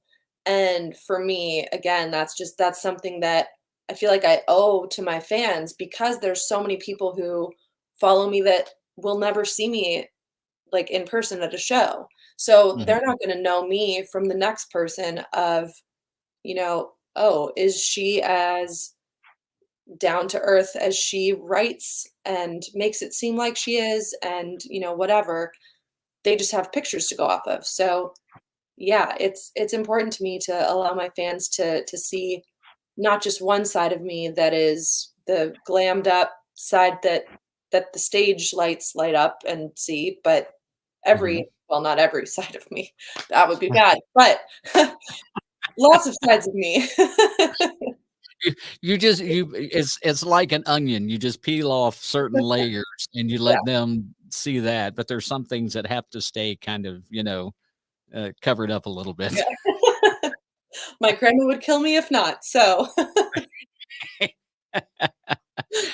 And for me, again, that's something that I feel like I owe to my fans because there's so many people who follow me that will never see me like in person at a show. So Mhm. they're not going to know me from the next person of, oh, is she as down to earth as she writes and makes it seem like she is and, whatever. They just have pictures to go off of. So yeah, it's important to me to allow my fans to see not just one side of me that is the glammed up side that the stage lights light up and see, but Mhm. not every side of me. That would be bad, but lots of sides of me. It's like an onion. You just peel off certain layers and you Yeah. let them see that. But there's some things that have to stay kind of, covered up a little bit. Yeah. My grandma would kill me if not, so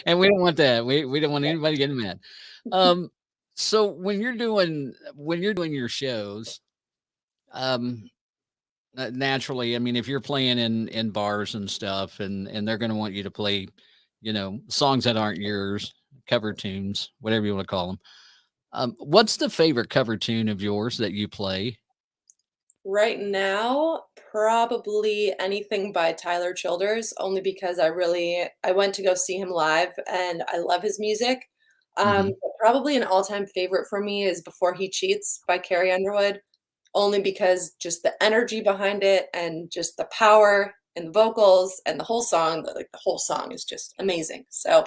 And we don't want that. We don't want anybody getting mad. Um, so when you're doing your shows, um, naturally, I mean, if you're playing in bars and stuff, and they're going to want you to play, songs that aren't yours, cover tunes, whatever you want to call them. What's the favorite cover tune of yours that you play? right now, probably anything by Tyler Childers, only because I went to go see him live and I love his music. Hmm. But probably an all-time favorite for me is Before He Cheats by Carrie Underwood, only because just the energy behind it and just the power and the vocals and the whole song, the whole song is just amazing. So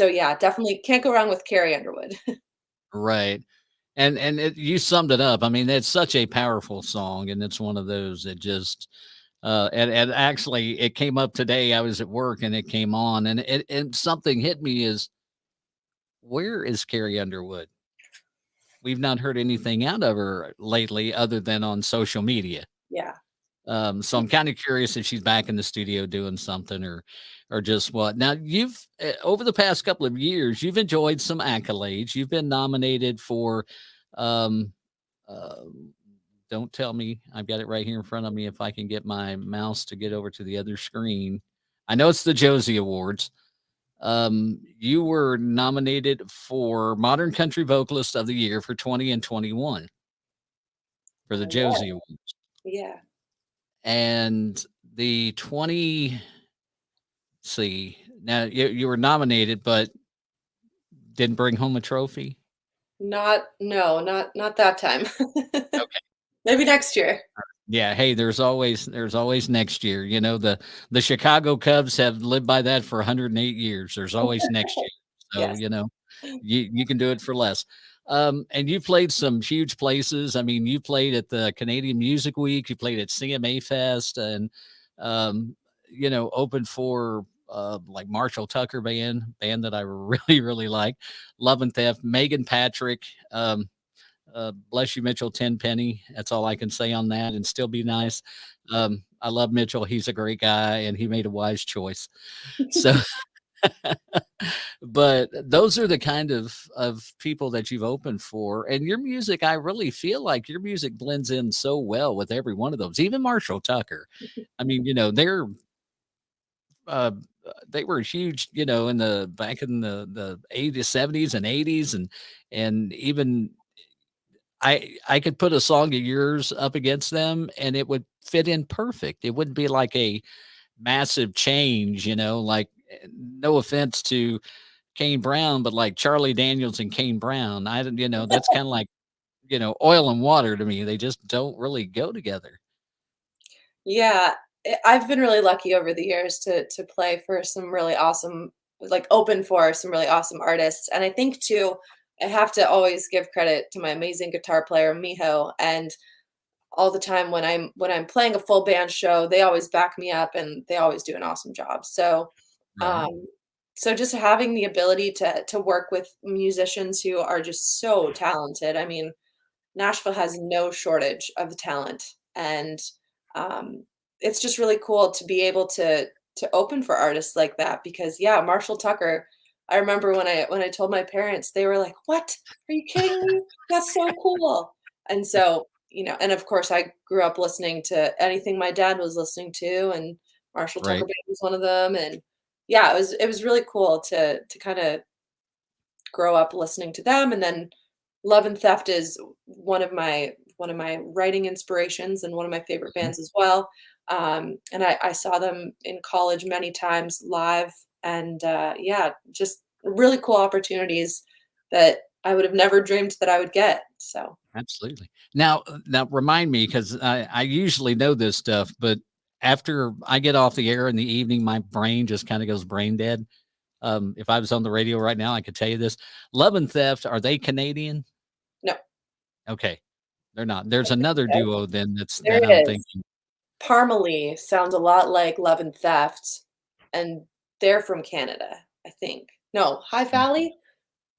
yeah, definitely can't go wrong with Carrie Underwood. Right. And you summed it up. I mean, it's such a powerful song, and it's one of those that just and actually it came up today. I was at work and it came on, and something hit me is, where is Carrie Underwood? We've not heard anything out of her lately other than on social media. Yeah. So I'm kind of curious if she's back in the studio doing something, or just what. Now you've over the past couple of years, you've enjoyed some accolades. You've been nominated for um uh, don't tell me, I've got it right here in front of me if I can get my mouse to get over to the other screen. I know it's the Josie Awards. You were nominated for Modern Country Vocalist of the Year for 20 and 21 for the Yeah. Josie Awards. Yeah. And the 20, see, now you were nominated, but didn't bring home a trophy. Not no, not that time. Okay. Maybe next year. Yeah, hey, there's always next year. The Chicago Cubs have lived by that for 108 years. There's always next year. So, Yes. you can do it for less. And you played some huge places. I mean, you played at the Canadian Music Week, you played at CMA Fest, and um, opened for like Marshall Tucker band that I really, really like. Love and Theft, Megan Patrick, bless you, Mitchell Tenpenny. That's all I can say on that, and still be nice. I love Mitchell. He's a great guy, and he made a wise choice. So, but those are the kind of people that you've opened for, and your music. I really feel like your music blends in so well with every one of those. Even Marshall Tucker. I mean, uh, they were huge, in the back in the 80s, 70s, and 80s, and even I could put a song of yours up against them and it would fit in perfect. It wouldn't be like a massive change, like, no offense to Kane Brown, but like Charlie Daniels and Kane Brown, I don't, that's kind of like, oil and water to me. They just don't really go together. Yeah, I've been really lucky over the years to play for some really awesome, like open for some really awesome artists, and I think too, I have to always give credit to my amazing guitar player, Miho, and all the time when I'm playing a full band show, they always back me up and they always do an awesome job. So, Right. um, so just having the ability to work with musicians who are just so talented. I mean, Nashville has no shortage of talent, and um, it's just really cool to be able to open for artists like that because yeah, Marshall Tucker. I remember when I told my parents, they were like, "What? Are you kidding me? That's so cool!" And so and of course, I grew up listening to anything my dad was listening to, and Marshall Tucker Right. Band was one of them. And yeah, it was really cool to kind of grow up listening to them. And then Love and Theft is one of my writing inspirations and one of my favorite Mhm. bands as well. And I saw them in college many times live, and yeah, just really cool opportunities that I would have never dreamed that I would get. So Absolutely. Now remind me because I usually know this stuff, but after I get off the air in the evening, my brain just kind of goes brain dead. If I was on the radio right now, I could tell you this. Love and Theft, are they Canadian? no, Okay. They're not. There's another okay, duo then there that I'm is. thinking. Parmalee sounds a lot like Love and Theft, and they're from Canada, I think. No, High Mm. Valley?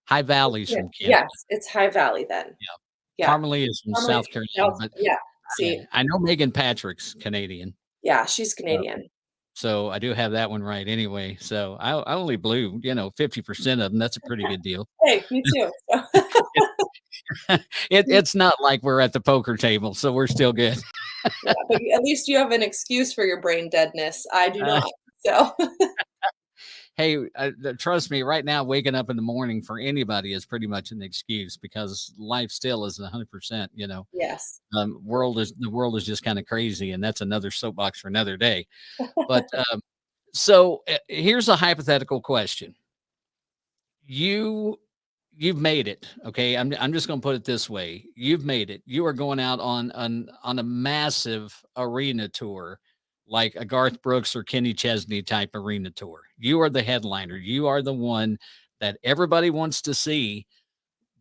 High Valley's Yeah, from Canada. yes, it's High Valley then. Yeah. Yeah, Parmalee is from Parmalee South Carolina, South but yeah, see, I know Megan Patrick's Canadian. yeah, she's Uh, Canadian. so I do have that one right anyway. So I only blew, 50% of them. That's a pretty good deal. Hey, me too. It's not like we're at the poker table, so we're still good. Yeah, but at least you have an excuse for your brain deadness. I do Uh, not. So, hey, trust me, right now, waking up in the morning for anybody is pretty much an excuse because life still isn't 100%. yes. The world is just kind of crazy, and that's another soapbox for another day. But so here's a hypothetical question. You you've made it. Okay. I'm just gonna put it this way. You've made it. You are going out on a massive arena tour, like a Garth Brooks or Kenny Chesney type arena tour. You are the headliner. You are the one that everybody wants to see,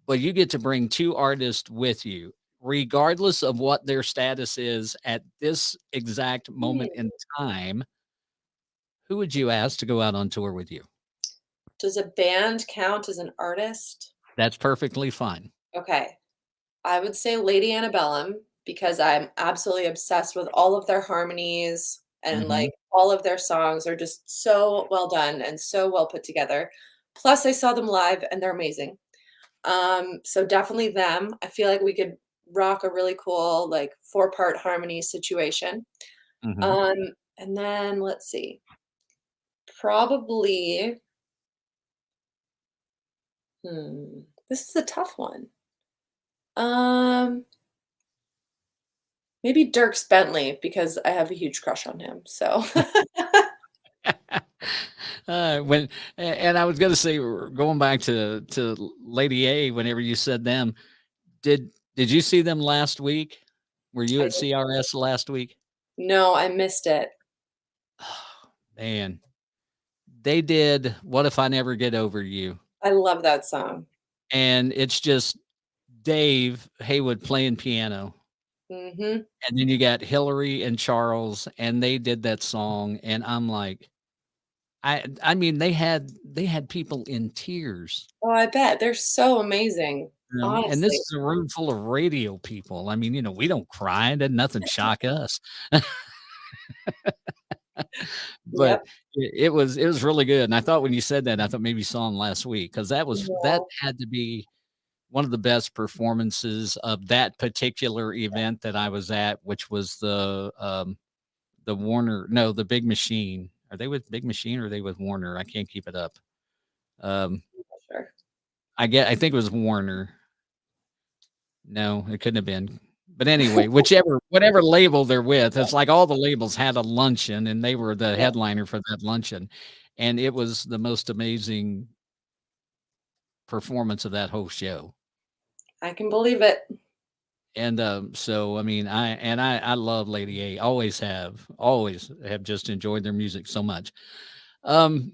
but you get to bring two artists with you, regardless of what their status is at this exact moment Hmm, in time. Who would you ask to go out on tour with you? does a band count as an artist? That's perfectly fine. Okay. I would say Lady Antebellum because I'm absolutely obsessed with all of their harmonies and Mhm. like all of their songs are just so well done and so well put together. Plus, I saw them live and they're amazing. So definitely them. I feel like we could rock a really cool like four-part harmony situation. Mhm. Um, and then let's see, probably, this is a tough one. Um, Maybe Dierks Bentley because I have a huge crush on him. So When and I was gonna say, going back to Lady A, whenever you said them, did you see them last week? Were you I at CRS last week? no, I missed it. Man, they did "What If I Never Get Over You," I love that song. and it's just Dave Haywood playing piano, Mhm. and then you got Hillary and Charles, and they did that song, and I'm like, I mean, they had people in tears. Oh, I bet. They're so amazing, And this honestly. is a room full of radio people. I mean, we don't cry, did nothing shock us. But Yep. it was really good, and I thought when you said that, I thought maybe you saw him last week because that Yeah. had to be one of the best performances of that particular event that I was at, which was the Warner no, the Big Machine. Are they with Big Machine or are they with Warner? I can't keep it up. Um, Sure. I think it was Warner. No, it couldn't have been. But anyway, whatever label they're with, it's like all the labels had a luncheon and they were the Yeah. headliner for that luncheon. And it was the most amazing performance of that whole show. I can believe it. And so I mean, I love Lady A, always have just enjoyed their music so much. Um,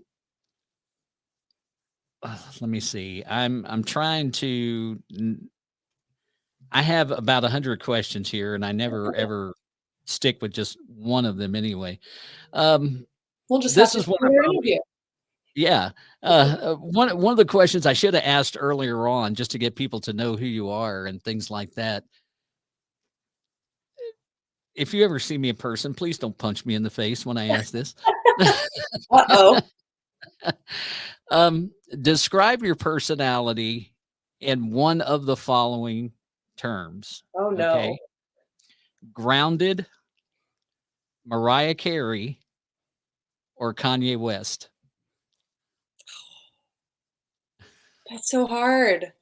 let me see. I'm trying to. I have about 100 questions here, and I never ever stick with just one of them anyway. Um, We'll just have this to is do one I another probably, interview. yeah. One of the questions I should have asked earlier on, just to get people to know who you are and things like that. If you ever see me in person, please don't punch me in the face when I ask this. Uh-oh. Describe your personality in one of the following terms. Oh, no. Okay. Grounded, Mariah Carey, or Kanye West. That's so hard.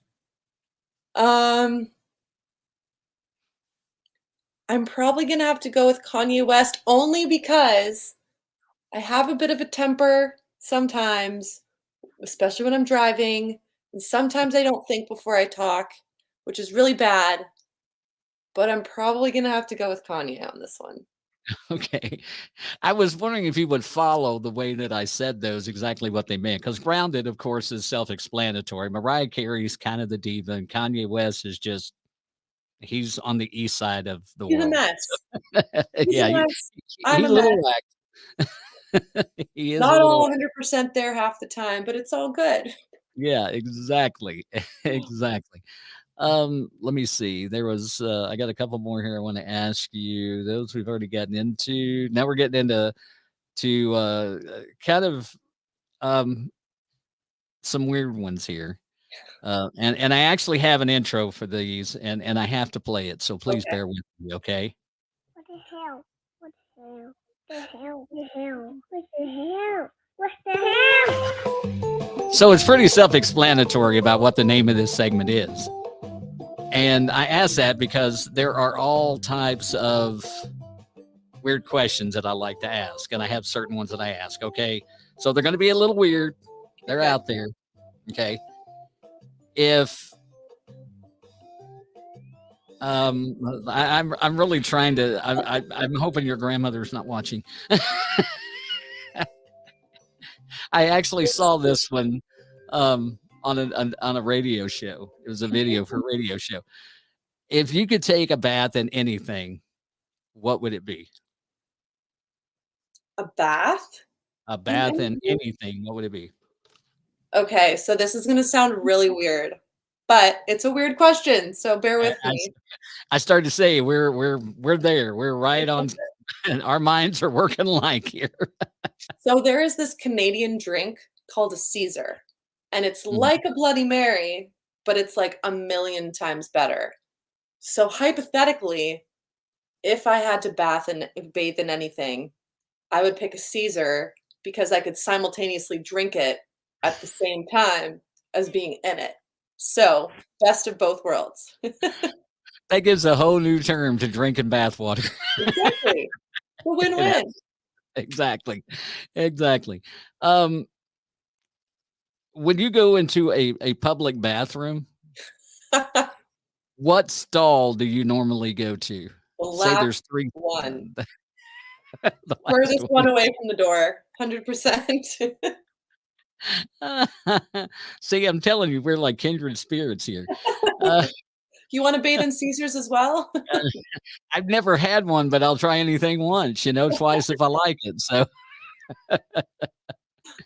I'm probably gonna have to go with Kanye West only because I have a bit of a temper sometimes, especially when I'm driving, and sometimes I don't think before I talk, which is really bad, but I'm probably gonna have to go with Kanye on this one. Okay. I was wondering if you would follow the way that I said those, exactly what they meant. Because grounded, of course, is self-explanatory. Mariah Carey's kind of the diva, and Kanye West is just he's on the east side of the He's a world. mess. He's Yeah, a mess. I'm he's a a little mess. whacked. He is a Not all little 100% there half the time, but it's all good. yeah, exactly. Exactly. Let me see. There was I got a couple more here I want to ask you. Those we've already gotten into. Now we're getting into kind of um some weird ones here. And I actually have an intro for these and I have to play it. So please Okay. bear with me, okay? What the hell? What the hell? The hell? The hell? What the hell? What the hell? So it's pretty self-explanatory about what the name of this segment is. And I ask that because there are all types of weird questions that I like to ask, and I have certain ones that I ask. Okay, so they're going to be a little weird. They're Okay. out there. Okay, if I'm really trying to. I'm hoping your grandmother's not watching. I actually saw this one on a radio show. It was a video for a radio show. If you could take a bath in anything, what would it be? A bath? A bath in anything, what would it be? Okay, so this is gonna sound really weird, but it's a weird question, so bear I, with I, me. I started to say we're there. We're right on. And our minds are working like here. So there is this Canadian drink called a Caesar, and it's Mhm. like a Bloody Mary, but it's like a million times better. So hypothetically, if I had to bathe in anything, I would pick a Caesar because I could simultaneously drink it at the same time as being in it. So, best of both worlds. That gives a whole new term to drinking bath water. Exactly. A It win-win. exactly, exactly. Um, when you go into a public bathroom, what stall do you normally go to? The Say last there's three. one. The last Furthest one one. away from the door, 100%. See, I'm telling you, we're like kindred spirits here. Uh, You wanna bathe in Caesars as well? I've never had one, but I'll try anything once, twice if I like it. So,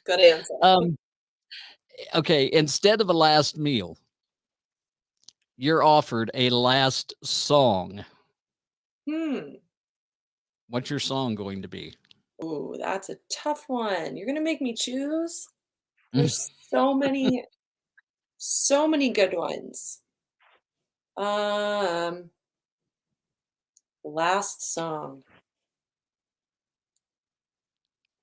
Good answer. um, okay, instead of a last meal, you're offered a last song. Hmm. What's your song going to be? Ooh, that's a tough one. You're gonna make me choose? Mm. There's so many good ones. Um, last song.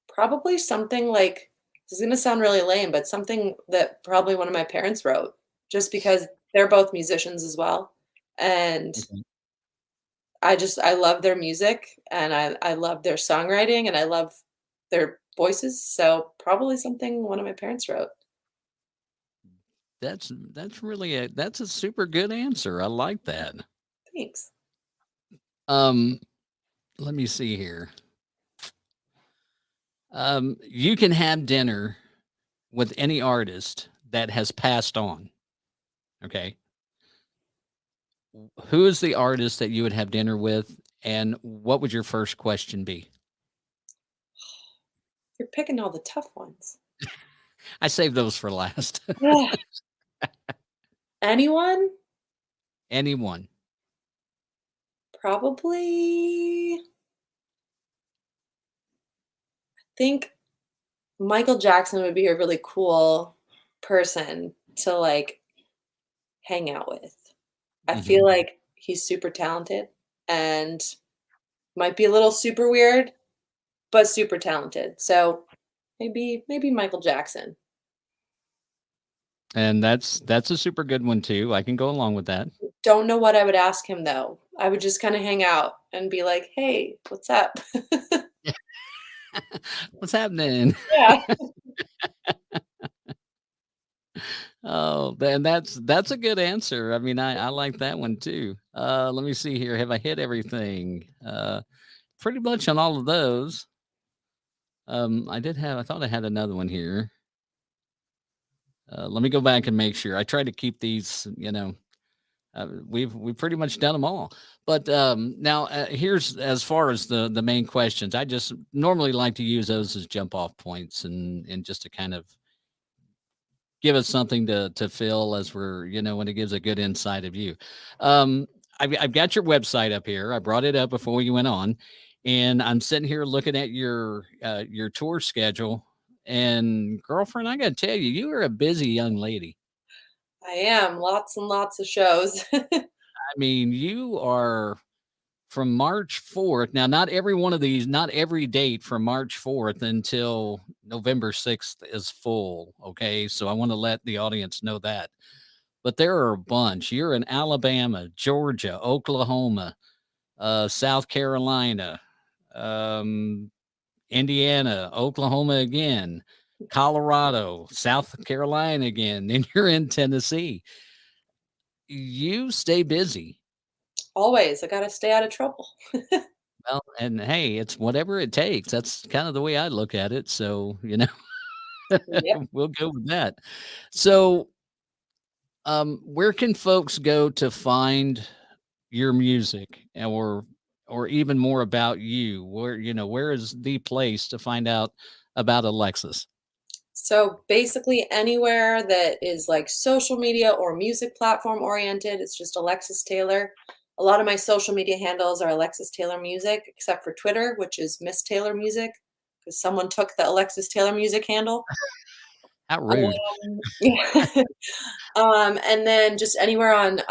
Probably something like this is gonna sound really lame, but something that probably one of my parents wrote, just because they're both musicians as well, and Okay. I love their music, and I love their songwriting, and I love their voices, so probably something one of my parents wrote. That's a super good answer. I like that. Thanks. Um, let me see here. You can have dinner with any artist that has passed on. Okay. Who is the artist that you would have dinner with, and what would your first question be? You're picking all the tough ones. I saved those for last. Ugh. Anyone? Anyone. Probably. I think Michael Jackson would be a really cool person to like hang out with. I feel Mhm. like he's super talented and might be a little super weird, but super talented. So maybe Michael Jackson. And that's a super good one too. I can go along with that. Don't know what I would ask him though. I would just kind of hang out and be like, "Hey, what's up?" What's happening? Yeah. Oh, then that's a good answer. I mean, I like that one too. Let me see here. Have I hit everything? Pretty much on all of those. I thought I had another one here. Let me go back and make sure. I try to keep these, we've pretty much done them all. But now here's as far as the main questions. I just normally like to use those as jump off points and just to kind of give us something to fill as we're, when it gives a good insight of you. Um, I've got your website up here. I brought it up before you went on, and I'm sitting here looking at your tour schedule. And girlfriend, I got to tell you, you are a busy young lady. I am. Lots and lots of shows. I mean, you are from March 4th. Now, not every one of these, not every date from March 4th until November 6th is full. Okay. So I want to let the audience know that. But there are a bunch. You're in Alabama, Georgia, Oklahoma, South Carolina, um, Indiana, Oklahoma again, Colorado, South Carolina again. Then you're in Tennessee. You stay busy. Always. I got to stay out of trouble. Well, and hey, it's whatever it takes. That's kind of the way I look at it. So, Yep. we'll go with that. So, where can folks go to find your music or even more about you? Where is the place to find out about Alexis? So basically anywhere that is like social media or music platform oriented, it's just Alexis Taylor. A lot of my social media handles are Alexis Taylor Music, except for Twitter, which is Miss Taylor Music, because someone took the Alexis Taylor Music handle. How rude. Yeah. And then just anywhere on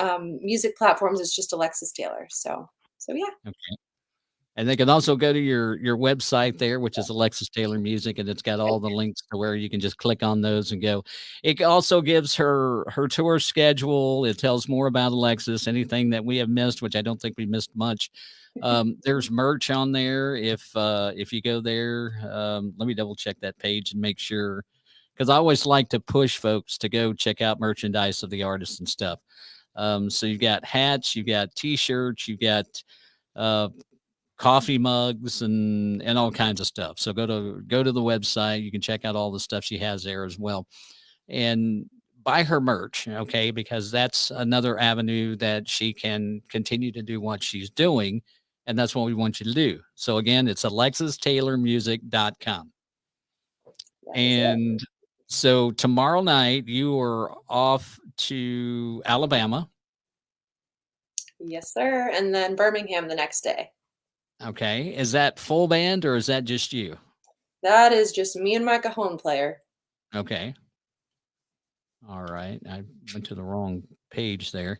music platforms, it's just Alexis Taylor. So yeah. Okay. And they can also go to your website there, which is Alexis Taylor Music, and it's got all the links to where you can just click on those and go. It also gives her tour schedule. It tells more about Alexis, anything that we have missed, which I don't think we missed much. There's merch on there. If you go there, let me double check that page and make sure, because I always like to push folks to go check out merchandise of the artists and stuff. So you've got hats, you've got t-shirts, you've got uh, coffee mugs and all kinds of stuff. So go to the website. You can check out all the stuff she has there as well, and buy her merch, okay? Because that's another avenue that she can continue to do what she's doing, and that's what we want you to do. So again, it's alexistaylormusic.com. That is it. And so tomorrow night you are off to Alabama. Yes, sir. And then Birmingham the next day. Okay. Is that full band or is that just you? That is just me and my cajon player. Okay. All right. I went to the wrong page there.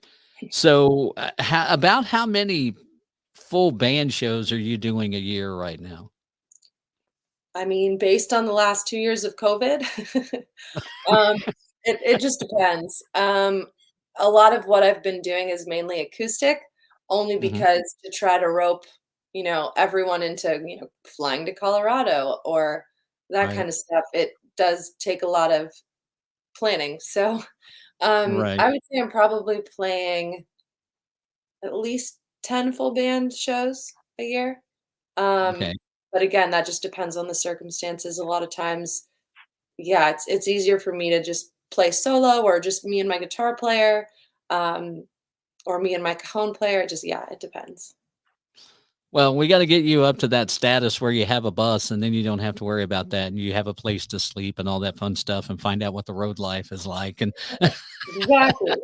So, about how many full band shows are you doing a year right now? I mean, based on the last 2 years of COVID, um, it just depends. A lot of what I've been doing is mainly acoustic, only Mhm. because to try to rope, everyone into, flying to Colorado or that Right. kind of stuff, it does take a lot of planning. So, Right. I would say I'm probably playing at least 10 full band shows a year. Um, Okay. but again, that just depends on the circumstances. A lot of times, yeah, it's easier for me to just play solo or just me and my guitar player, or me and my cajon player. It depends. Well, we got to get you up to that status where you have a bus and then you don't have to worry about that and you have a place to sleep and all that fun stuff and find out what the road life is like. And Exactly.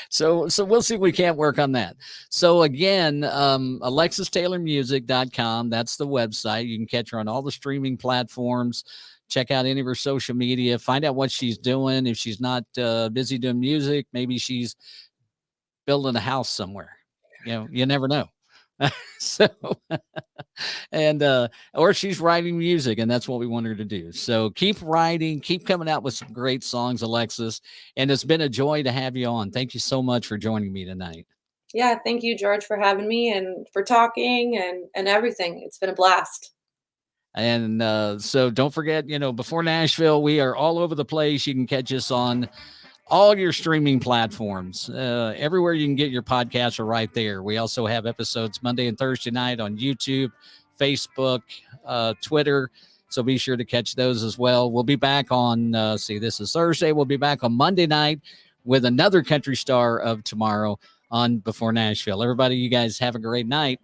so we'll see if we can't work on that. So again, AlexisTaylorMusic.com. That's the website. You can catch her on all the streaming platforms. Check out any of her social media. Find out what she's doing. If she's not busy doing music, maybe she's building a house somewhere. You never know. So, and or she's writing music, and that's what we want her to do. So keep writing, keep coming out with some great songs, Alexis. And it's been a joy to have you on. Thank you so much for joining me tonight. Yeah, thank you, George, for having me and for talking and everything. It's been a blast. And so don't forget, before Nashville, we are all over the place. You can catch us on all your streaming platforms. Everywhere you can get your podcasts are right there. We also have episodes Monday and Thursday night on YouTube, Facebook, Twitter. So be sure to catch those as well. We'll be back on, this is Thursday. We'll be back on Monday night with another country star of tomorrow on Before Nashville. Everybody, you guys have a great night.